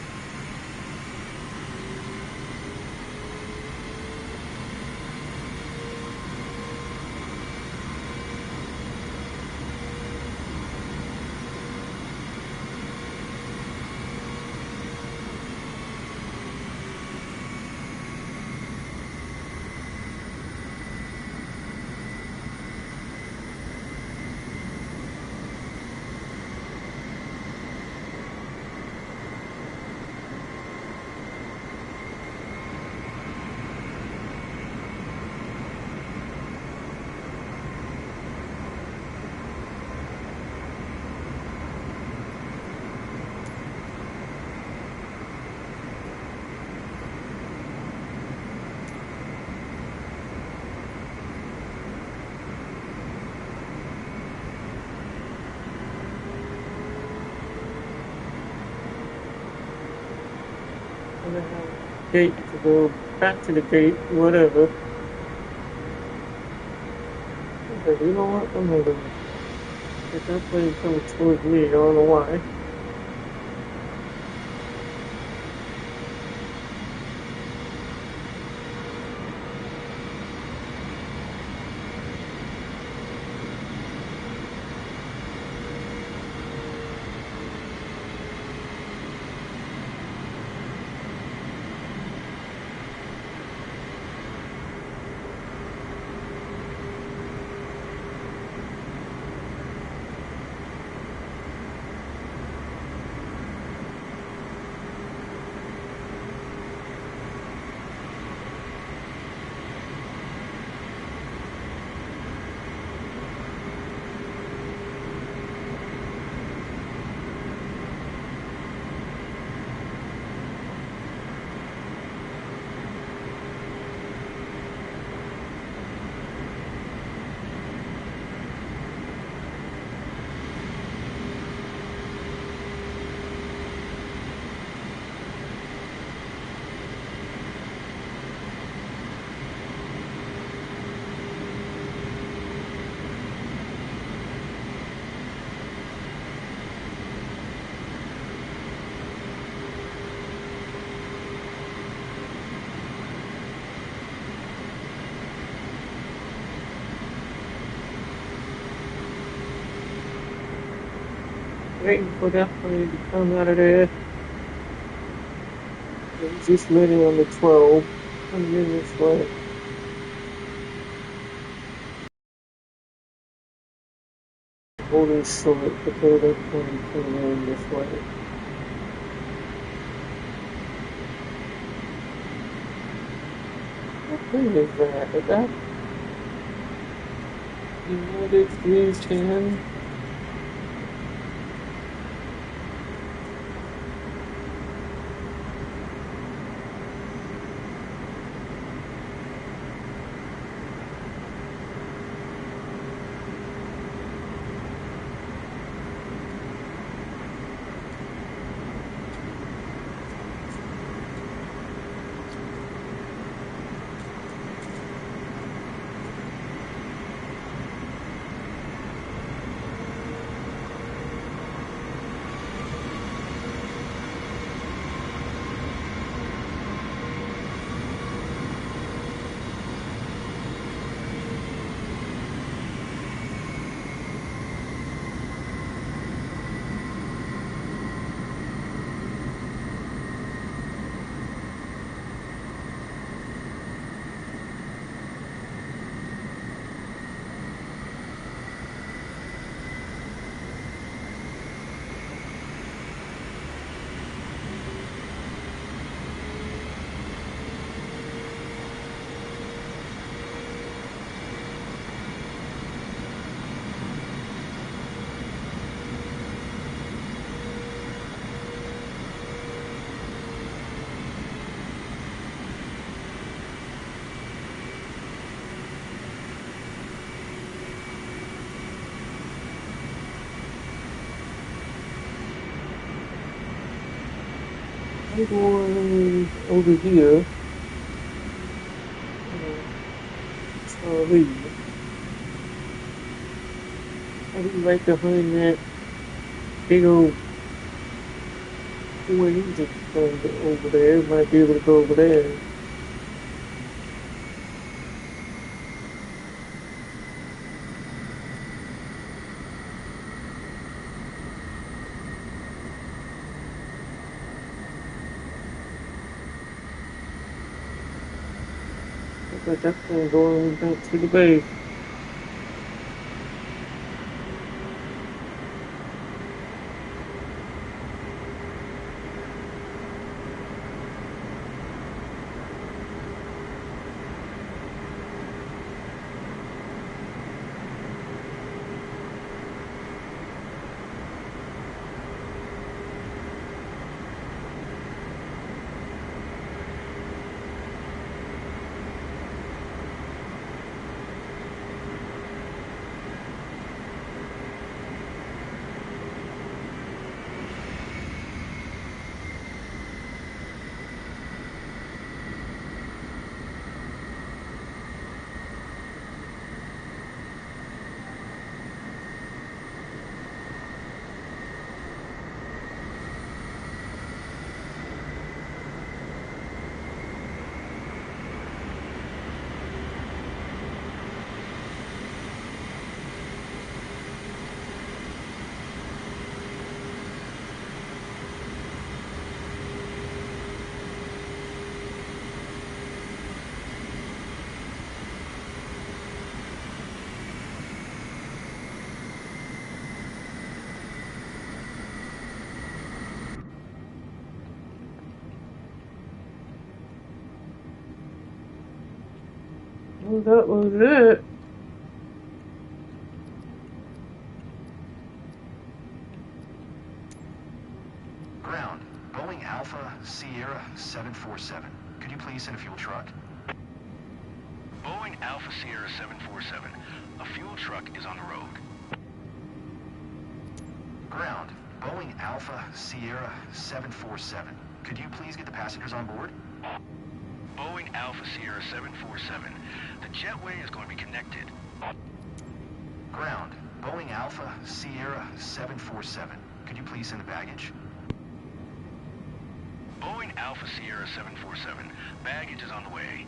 gonna have a gate to go back to the gate, whatever. Okay, you know what? I'm gonna go. If that plane comes towards me, I don't know why. Waiting for that plane to come out of there. It's just landing on the 12. Coming in this way. Holding short because that plane came in this way. What plane is that? Is that United 310? I'm going over here. Charlie. I'll be right behind that big old four engine thing over there. Might be able to go over there. But that's going back to the base. Well, that was it. Ground, Boeing Alpha Sierra 747. Could you please send a fuel truck? Boeing Alpha Sierra 747. A fuel truck is on the road. Ground, Boeing Alpha Sierra 747. Could you please get the passengers on board? Boeing Alpha Sierra 747. The jetway is going to be connected. Ground, Boeing Alpha Sierra 747. Could you please send the baggage? Boeing Alpha Sierra 747. Baggage is on the way.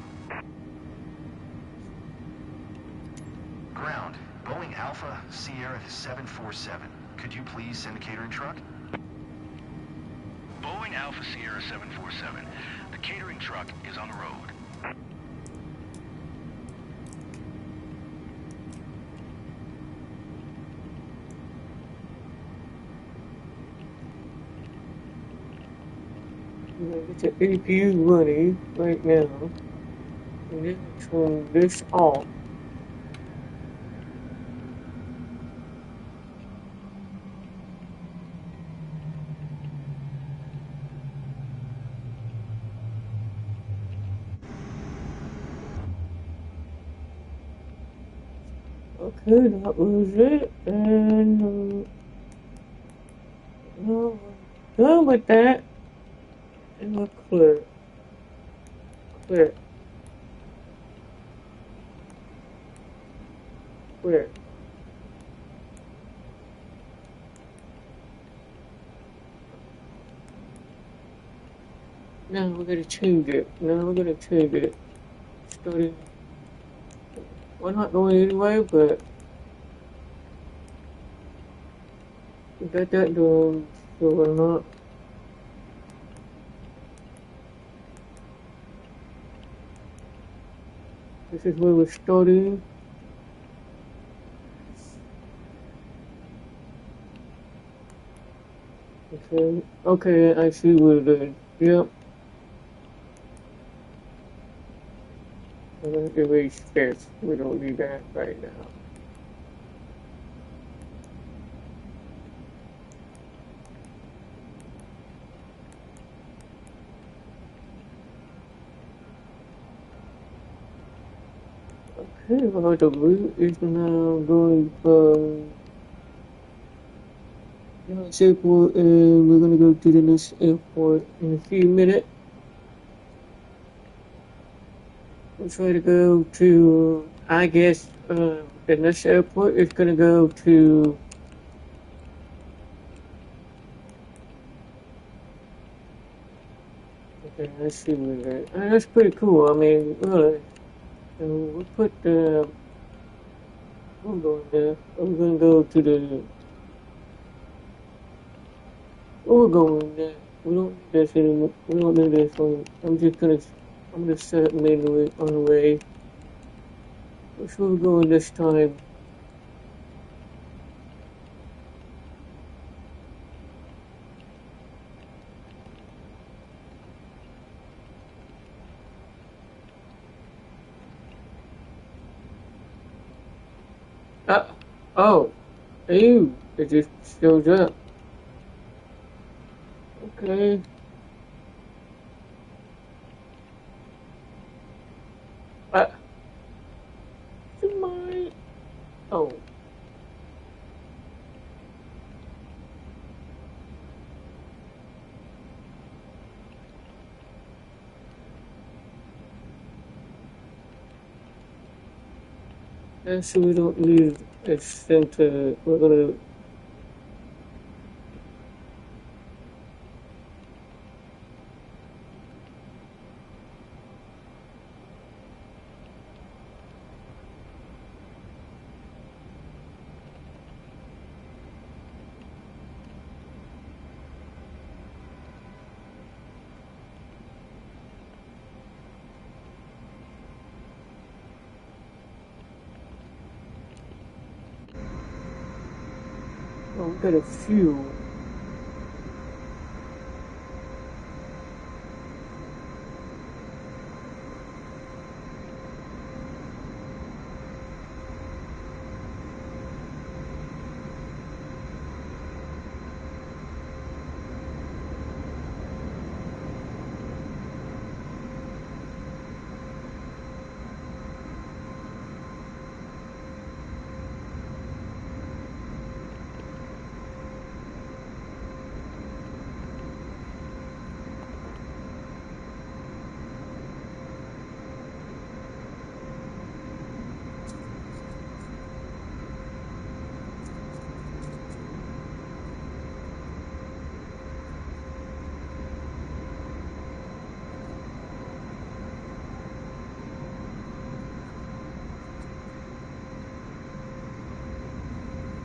Ground, Boeing Alpha Sierra 747. Could you please send a catering truck? Boeing Alpha Sierra 747. The catering truck is on the road. Get the APU running right now. And then turn this off. Okay, that was it, and now we're done with that, and we're clear. Clear. Clear. Now we're gonna change it. Starting. We're not going anyway, but we got that done, so we're not. This is where we're starting. Okay, I see what it is. Yep. I'm gonna erase this. We don't need that right now. Okay, well, the route is now going from this airport, and we're gonna go to the next airport in a few minutes. We'll try to go to, I guess, the next airport is gonna go to okay, let's see where that. That's pretty cool. I mean, really. So we put the. We're going there. I'm gonna go to the. We're going there. We don't need this anymore. We don't need this one. I'm gonna set it manually on the way. Which we're going this time. Oh, ew, it just shows up. Okay. My, oh. Actually, we don't need a center. We're gonna. Oh, we got a few.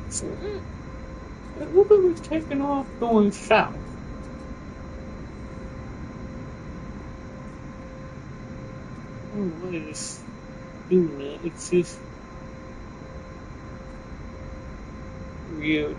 So it looked like it was taking off going south. I don't know why it's doing that. It's just weird.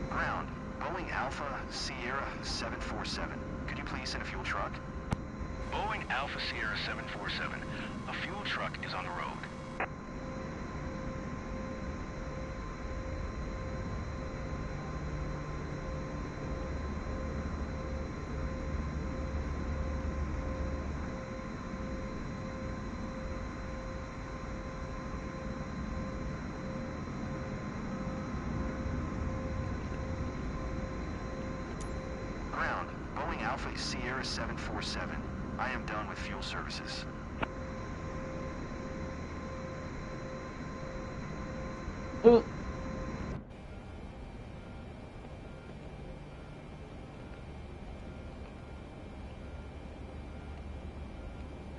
Ground, Boeing Alpha Sierra 747. Could you please send a fuel truck? Boeing Alpha Sierra 747. A fuel truck is on the road. Ground, Boeing Alpha Sierra 747. I am done with fuel services.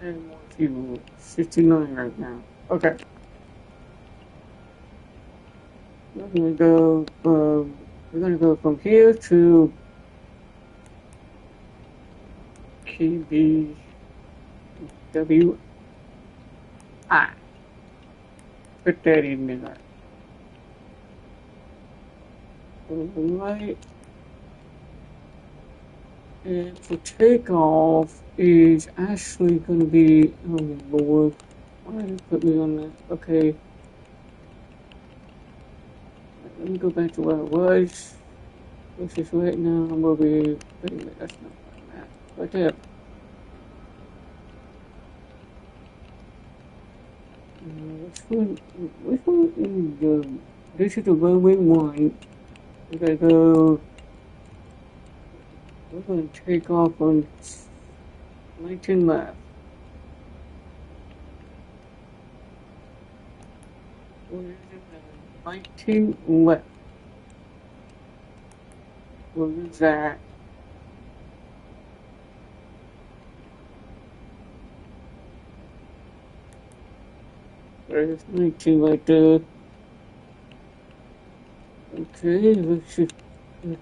And more fuel. 59 right now. Okay. We're gonna go from here to KBWI. Put that in there. Right. And for takeoff is actually going to be, oh Lord, why did it put me on that? Okay. Let me go back to where I was. This is right now, I'm over here. Wait a minute, that's not where I'm at. Right there. Which one is the, this is the runway 1. We gotta go, we're gonna take off on 19 left. What is it? 19 left. What is that? There's 19 right there. Okay, let's just. What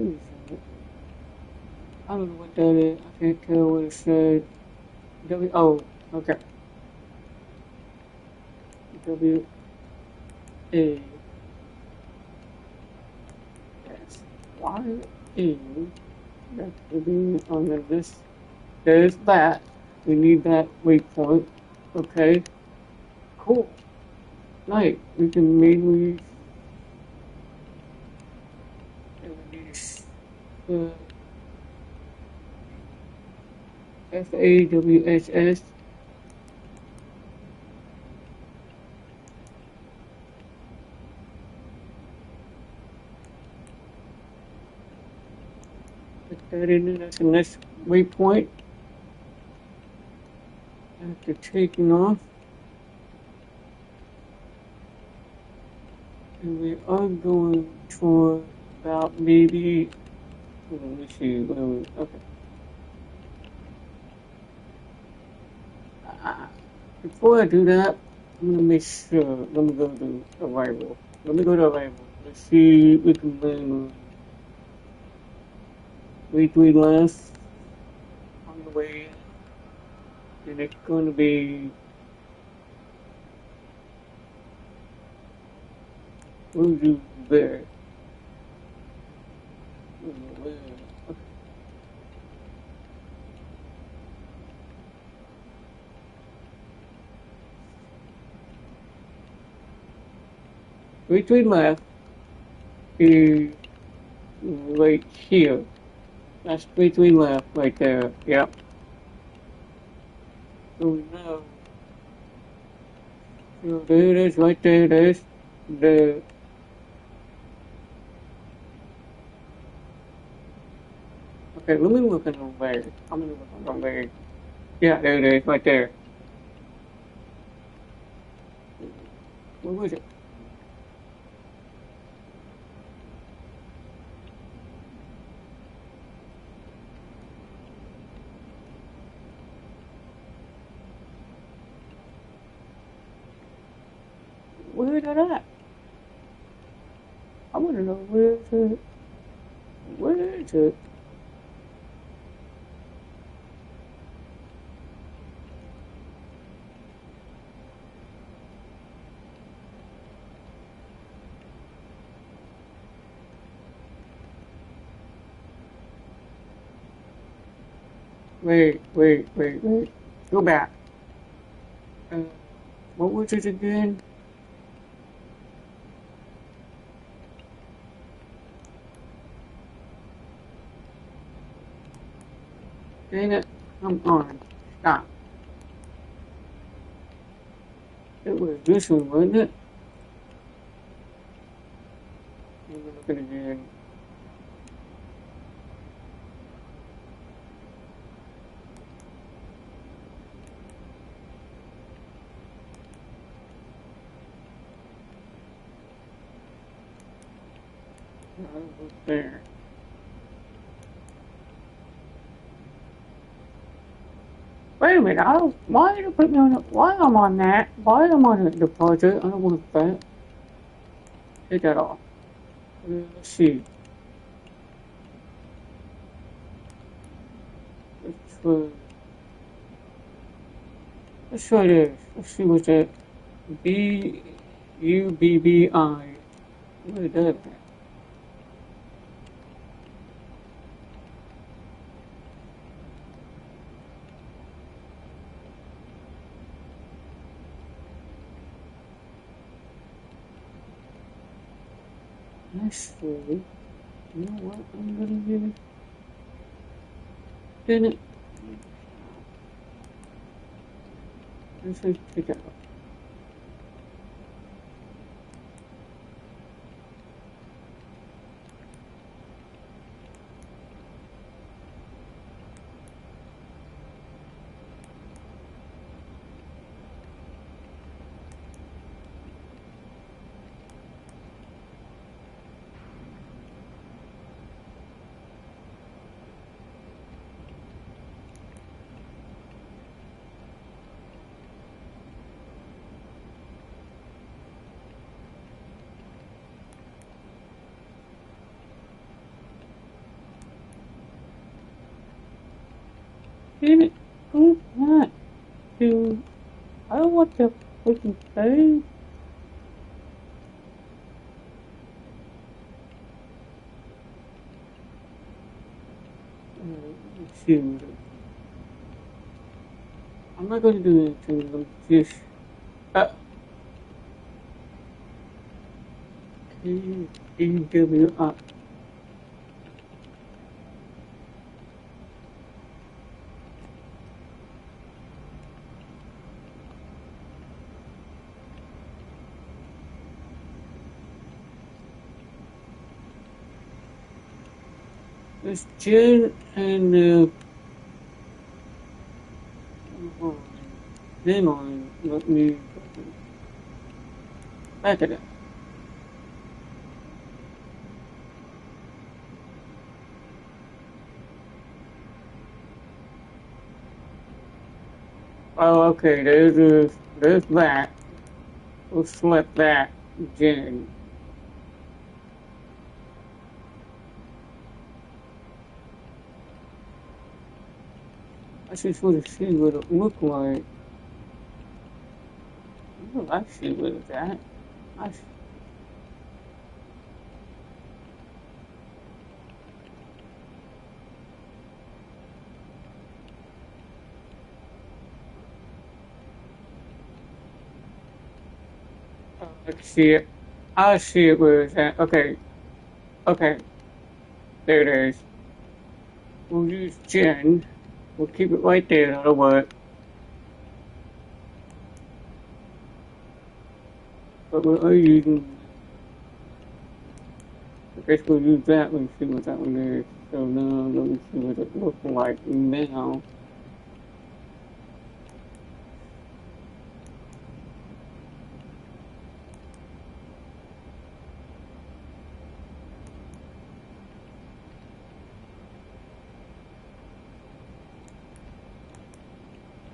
is that? I don't know what that is. I can't tell what it said. Oh, okay. W-A. Yes. Y-A. That would be on the list. There's that. We need that waypoint. Okay. Cool. Nice. We can maybe. FAWSS. Put that in there. That's the next waypoint. After taking off. And we are going toward about maybe. Let me see. Okay. Before I do that, I'm gonna make sure. Let me go to arrival. Let's see if we can land 3 left on the way in. And it's gonna be. We'll do there. Okay. Between left is right here. That's between left right there. Yep. So now, there it is, right there it is. The okay, let me look at the way. I'm gonna look at the way. Yeah, there it is, right there. Where was it? Where is it at? I want to know where is it. Where is it? Wait. Go back. What was it again? Dang it. Come on. Stop. It was this one, wasn't it? Let me look at it again. There. Wait a minute, why did you put me on why I'm on that? Why am I on a deposit? I don't want that. Take that off. Let's see. Let's try this. Let's see what's that. B-U-B-B-I. What is that? Let's see. You know what I'm gonna do? Didn't it? Let's just take it out. Damn it, who's not to, I don't want to freaking say. Let's see. I'm not going to do anything, I'm just, K-E-W-I. It's Jen and name on it. Let me back it up. Oh, okay. There's that. We'll select that, Jen. I just want to see what it looked like. Oh, I see what it's at. I see. Let's see it. I see it where it's at. Okay. Okay. There it is. We'll use Jen. We'll keep it right there, that'll work. But we're using, I guess we'll use that one, see what that one is. So now, let me see what it looks like now.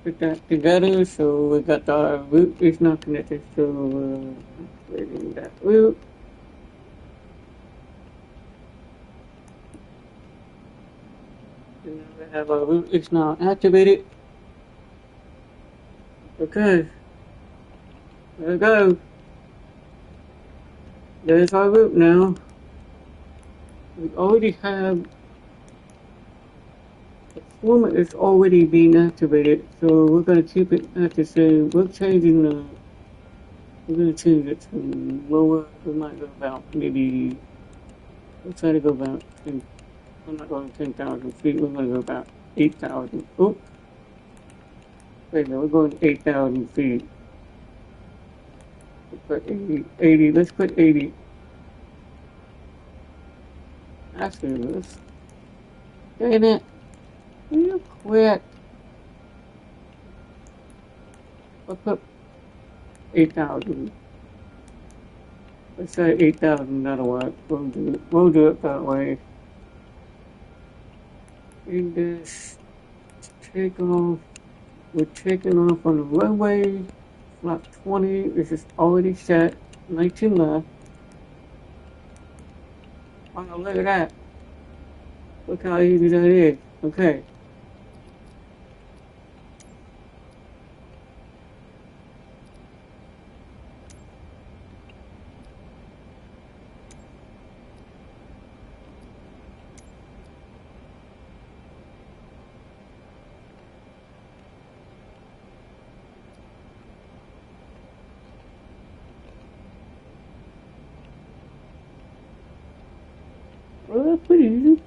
put that together. So we got the route is not connected, so activating that route. And now we have our route is now activated. Okay, there we go. There's our route now. We already have the format is already being activated, so we're gonna keep it active. So we're changing the. We're gonna change it to lower. We might go about maybe. We'll try to go about. I'm not going 10,000 feet. We're gonna go about 8,000. Oh, wait a minute. We're going 8,000 feet. We'll put 80. 80. Let's put 80. Actually, let's. Dang it! You quit. We'll put 8,000. Let's say 8,000. That'll work. We'll do it that way. And this take off. We're taking off on the runway. Flap 20. This is already set. 19 left. Oh, look at that. Look how easy that is. Okay. Well, that's pretty easy.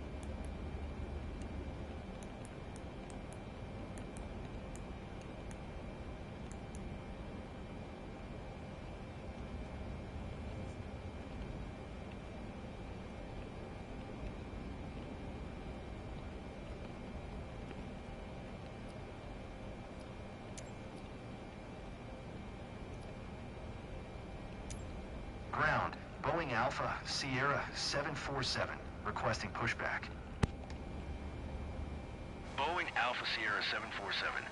Ground, Boeing Alpha Sierra 747, requesting pushback. Boeing Alpha Sierra 747,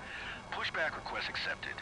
pushback request accepted.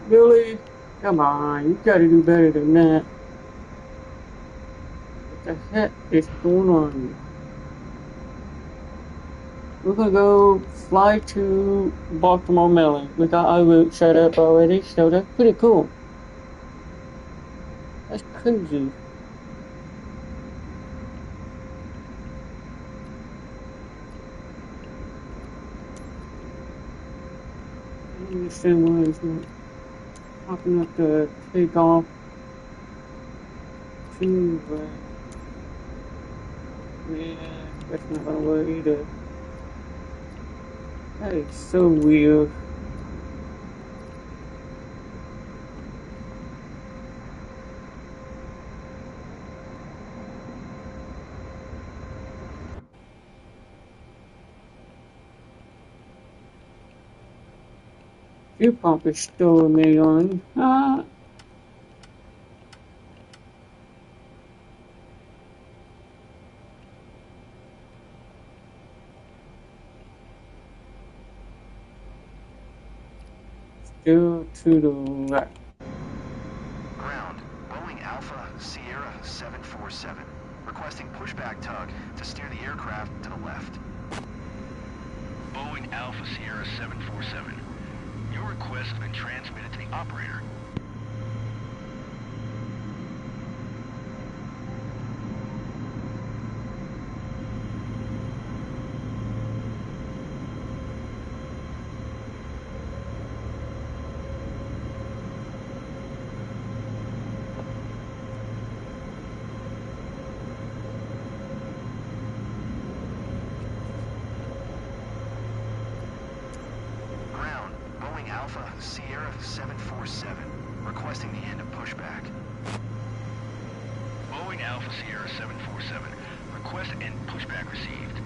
Really? Come on, you gotta do better than that. What the heck is going on? We're gonna go fly to Baltimore, Maryland. We got our route set up already, so that's pretty cool. That's crazy. I don't understand why it's not popping up the takeoff to, yeah, that's not gonna work either. That is so weird. Fuel pump is still remain on. Still to the left. Ground, Boeing Alpha Sierra 747, requesting pushback tug to steer the aircraft to the left. Boeing Alpha Sierra 747, your request has been transmitted to the operator. Sierra 747, requesting the end of pushback. Boeing Alpha Sierra 747, request end pushback received.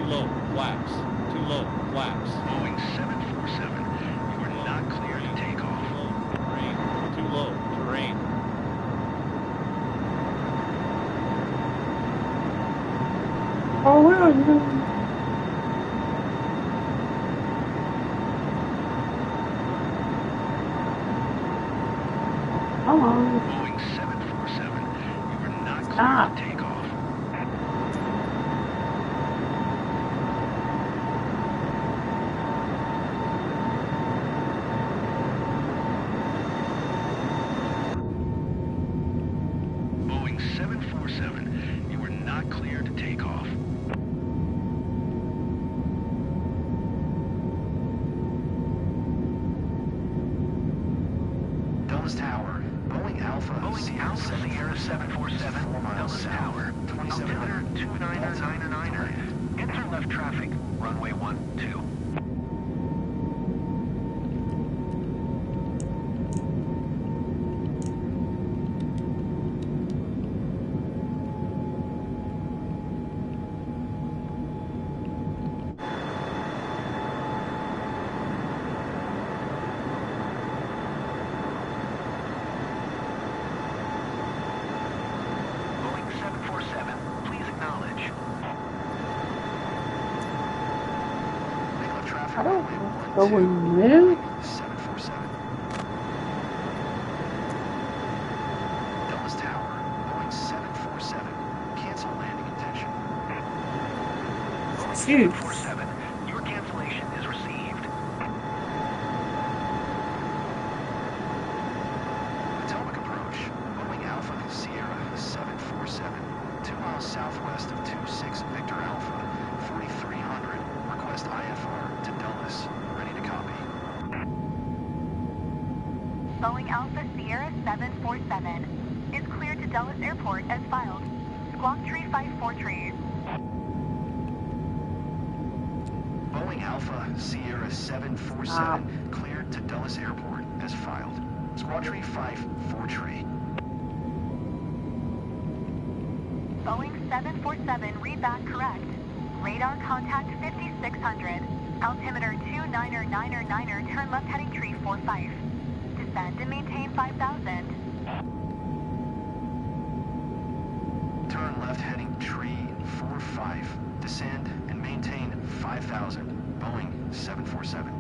low, flaps. Too low, flaps. Boeing 747, you are not cleared to take off. Too low, terrain. Oh, well, come on. Boeing 747, you are not cleared Stop. to take off. Boeing 747, you are not cleared to take off. Dulles Tower, Boeing Alpha Sierra 747, 4 miles south, Tower, 2700, 2999er. Enter left traffic, runway 12. Boeing 747, please acknowledge. Make left traffic, I don't runway know 12, going there. 747. Dulles Tower, Boeing 747, cancel landing intention. Boeing Shoot. 747, your cancellation is received. Potomac approach, Boeing Alpha Sierra 747, 2 miles southwest of 26 Victor Alpha, 4300. Request IFR to Dulles. Ready to copy. Boeing Alpha Sierra 747 is cleared to Dulles Airport as filed. Squawk Tree 54 trees. Boeing Alpha Sierra 747 cleared to Dulles Airport as filed. Squawk 54 tree. Boeing 747 read back correct. Radar contact 5600. Altimeter 299er, turn left heading tree 45. Descend and maintain 5000. Turn left heading tree 45. Descend and maintain 5000. Boeing 747.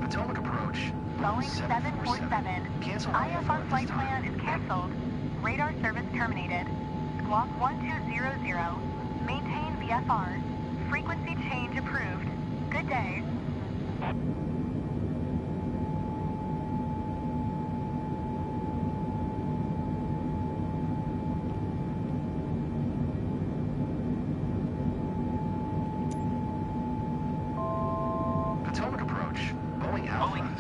Potomac approach. Boeing 747. Cancel IFR flight plan is canceled. Radar service terminated. Squawk 1200. Maintain VFR. Frequency change approved. Good day. Potomac approach. Boeing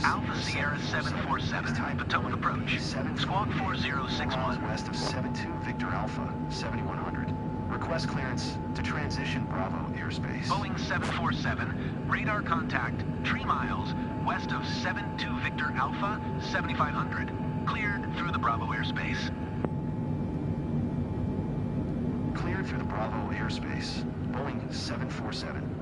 Alpha Sierra 747. Potomac approach. Squawk 4061. West of 72 Victor Alpha 7100. Request clearance to transition Bravo airspace. Boeing 747. Radar contact 3 miles west of 72 Victor Alpha 7500. Cleared through the Bravo airspace. Cleared through the Bravo airspace. Boeing 747.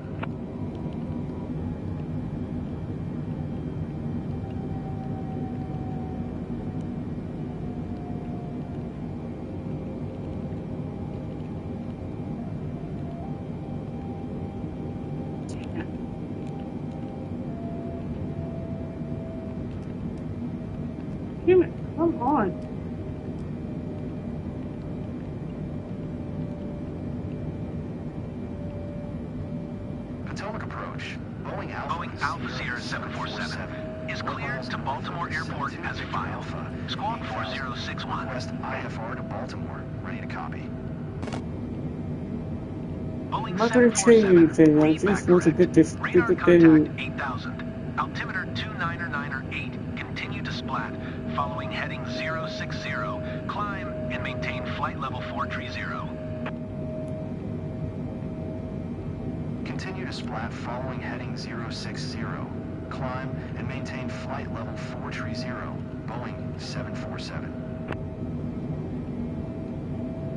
Damn it, come on. Potomac approach. Boeing Alpha Sierra 747 is cleared to Baltimore Airport as filed. Squawk 4061. Request IFR to Baltimore. Ready to copy. Boeing I'm not gonna change anything, I just want to get this Radar stupid contact thing. 8000. Altimeter 299er8. Continue to splat. Following heading 060. Climb and maintain flight level 430. Continue to splat following heading 060. Climb and maintain flight level 430. Boeing 747.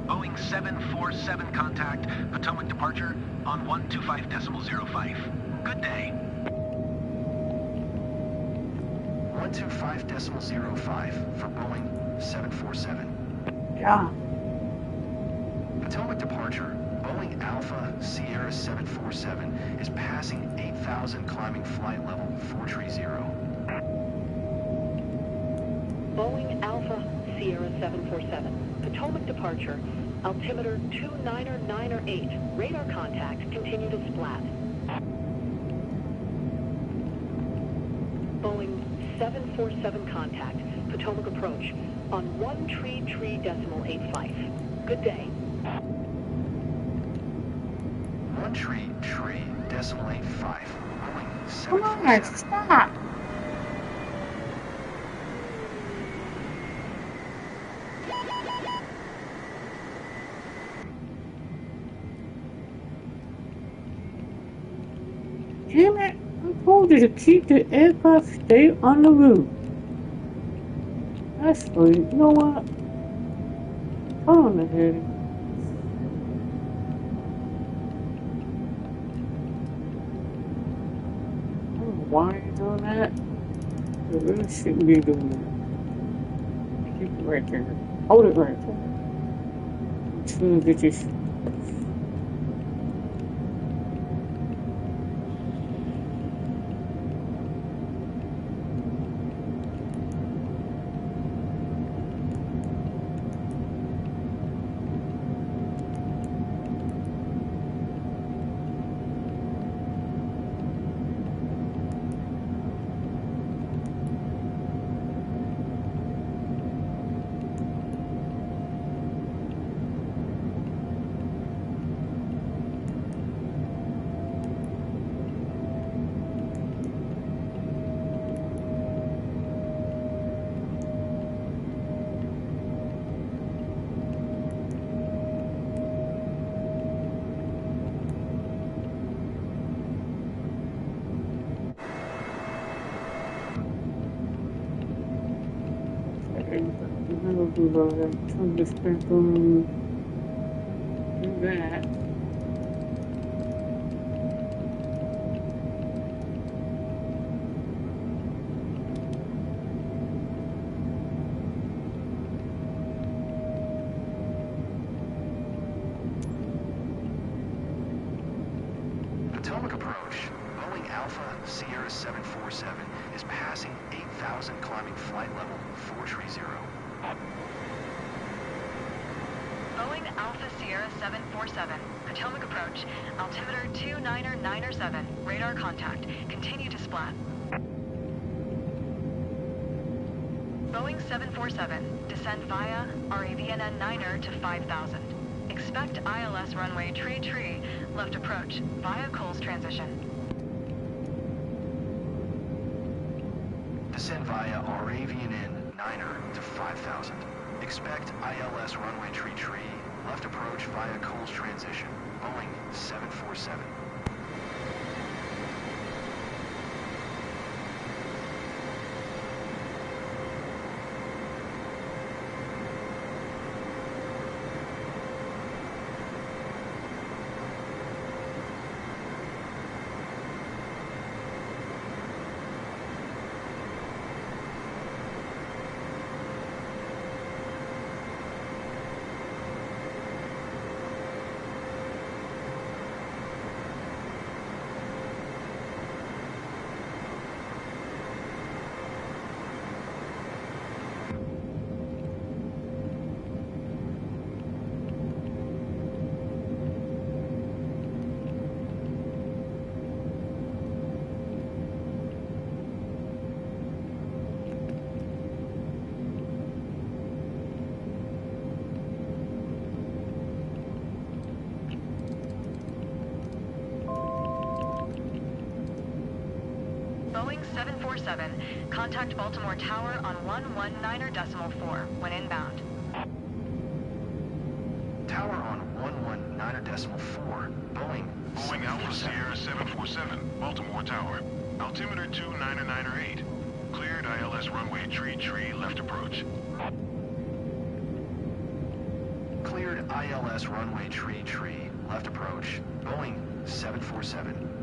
Boeing 747 contact Potomac on 125.05. Good day. 125.05 for Boeing 747. Yeah. Potomac departure. Boeing Alpha Sierra 747 is passing 8,000 climbing flight level 430. Boeing Alpha Sierra 747, Potomac departure, altimeter 29908, radar contact, continue to splat. Boeing 747 contact, Potomac approach, on 133.85. Good day. 133.85. Boeing Come on, 747. stop. Damn it, I told you to keep the aircraft stay on the roof. Actually, you know what? Hold on a minute. I don't know why you're doing that. You really shouldn't be doing that. Keep it right there. Hold it right there. Until you get this. Turn this back on. Do that. Potomac approach. Boeing Alpha Sierra 747 is passing 8,000 climbing flight level 430. Boeing Alpha Sierra 747, Potomac approach, altimeter 29907, radar contact, continue to splat. Boeing 747, descend via RAVNN 9er to 5,000. Expect ILS runway tree, left approach, via Coles transition. Descend via RAVNN 9er to 5,000. Expect ILS runway tree, left approach via Coles transition. Boeing 747. Boeing 747, contact Baltimore Tower on 119.4 when inbound. Tower on 119.4. Boeing Alpha Sierra 747, Baltimore Tower. Altimeter 29908. Cleared ILS runway tree, left approach. Cleared ILS runway tree, left approach. Boeing 747.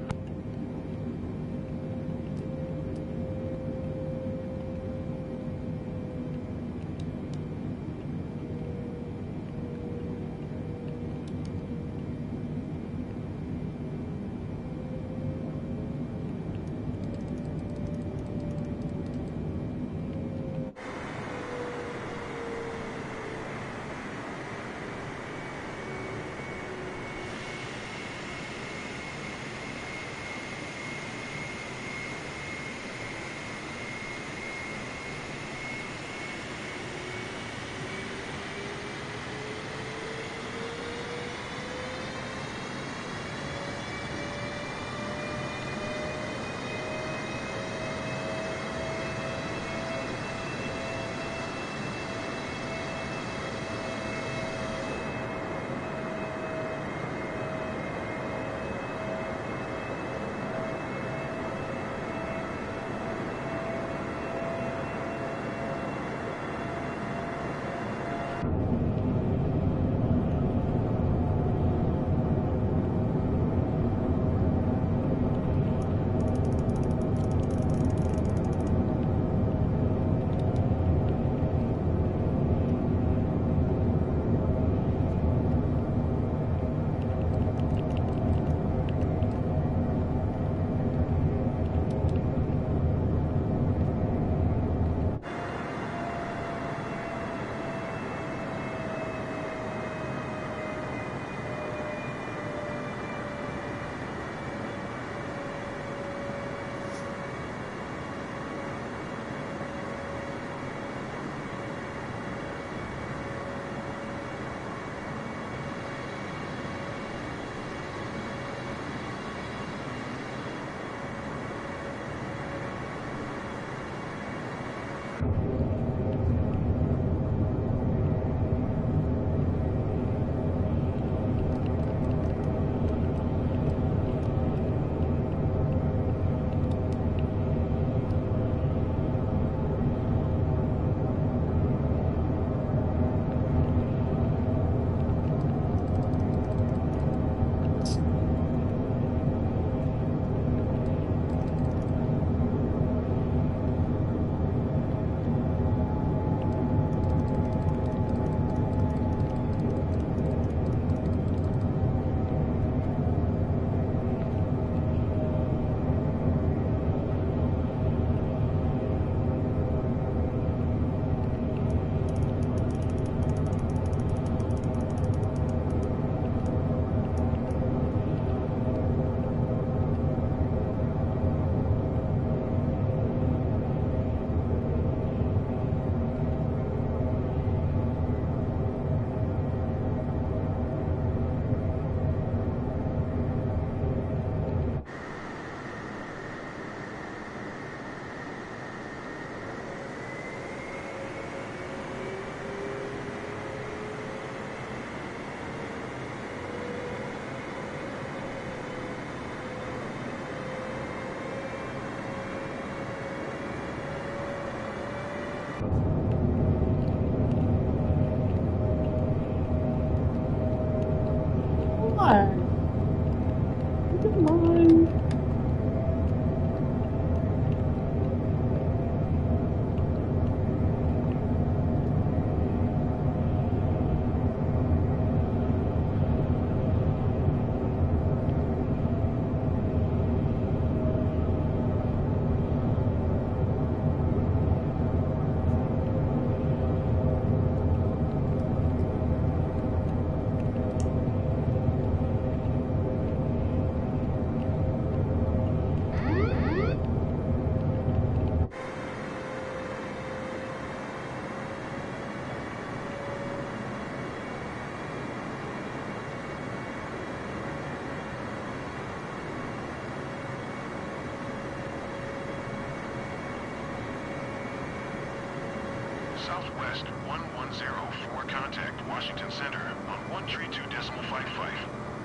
Southwest 1104, contact Washington Center on 132.55.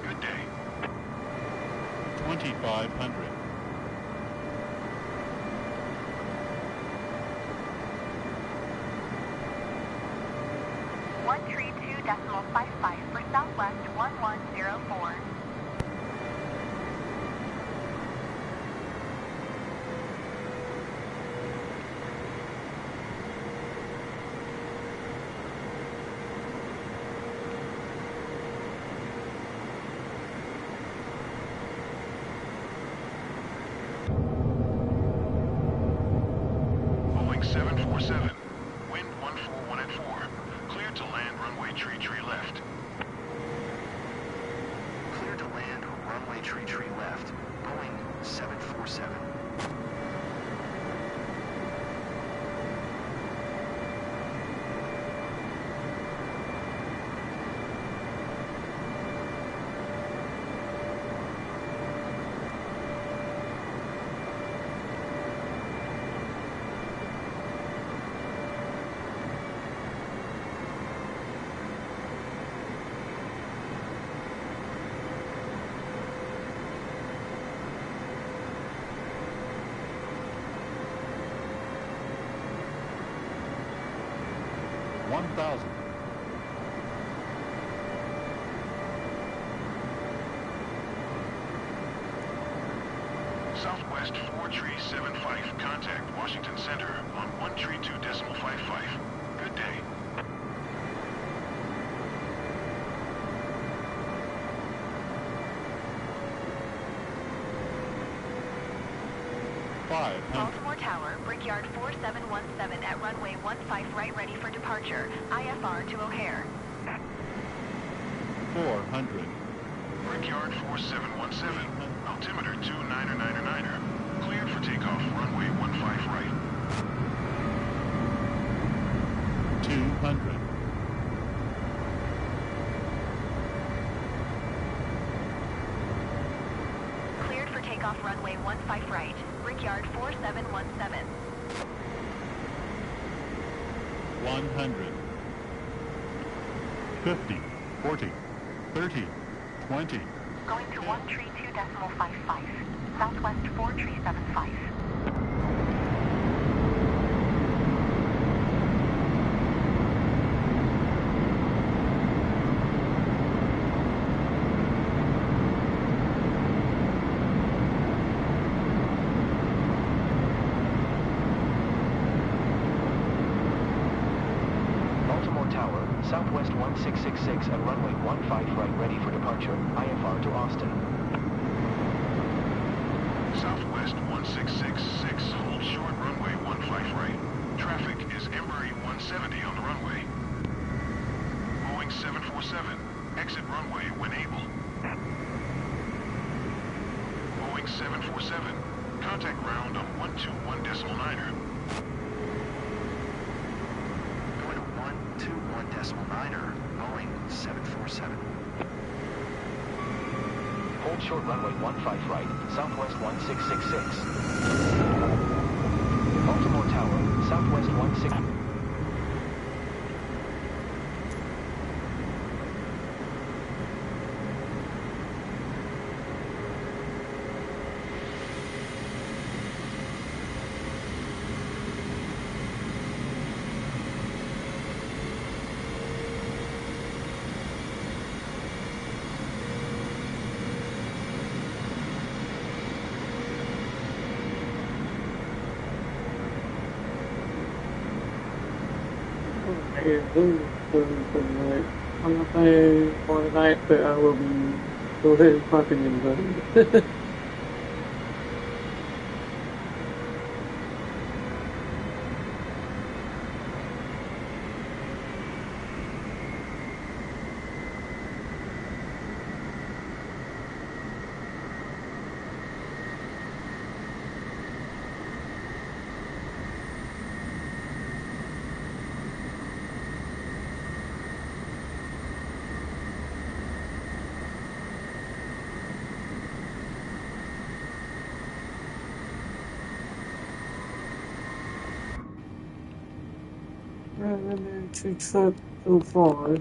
Good day. 2500. $132.55 for Southwest 1104. 747. Wind 141 at 4. Cleared to land runway tree left. Cleared to land runway tree left. Boeing 747. Southwest 4375. Contact Washington Center on 132.55. Good day. Baltimore Tower, Brickyard 4717 at runway 15 right, ready for departure. IFR to O'Hare. 400. Brickyard 4717. Altimeter 2999er. Cleared for takeoff runway 15 right. 200. Cleared for takeoff runway 15 right. Brickyard 4717. 100. 50. 40. 30. 20. Going to 132.55. Southwest 4375. Baltimore Tower, Southwest 1666 at runway 15 right, ready for departure. IFR to Austin. Southwest 1666. Hold short runway 15 right. Traffic is Embraer 170 on the runway. Boeing 747. Exit runway when able. Boeing 747. Contact ground on 121.9er. Going to 121.9er. Boeing 747. Hold short runway 15 right, Southwest 1666. Baltimore Tower, Southwest 16... I'm not playing for tonight, but I will be go ahead and parking in to truck so far.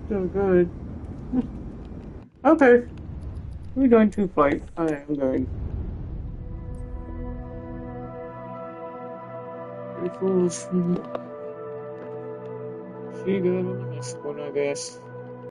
Still good. Okay. We're going to flight. I am good. Pretty cool. She got on the next one, I guess.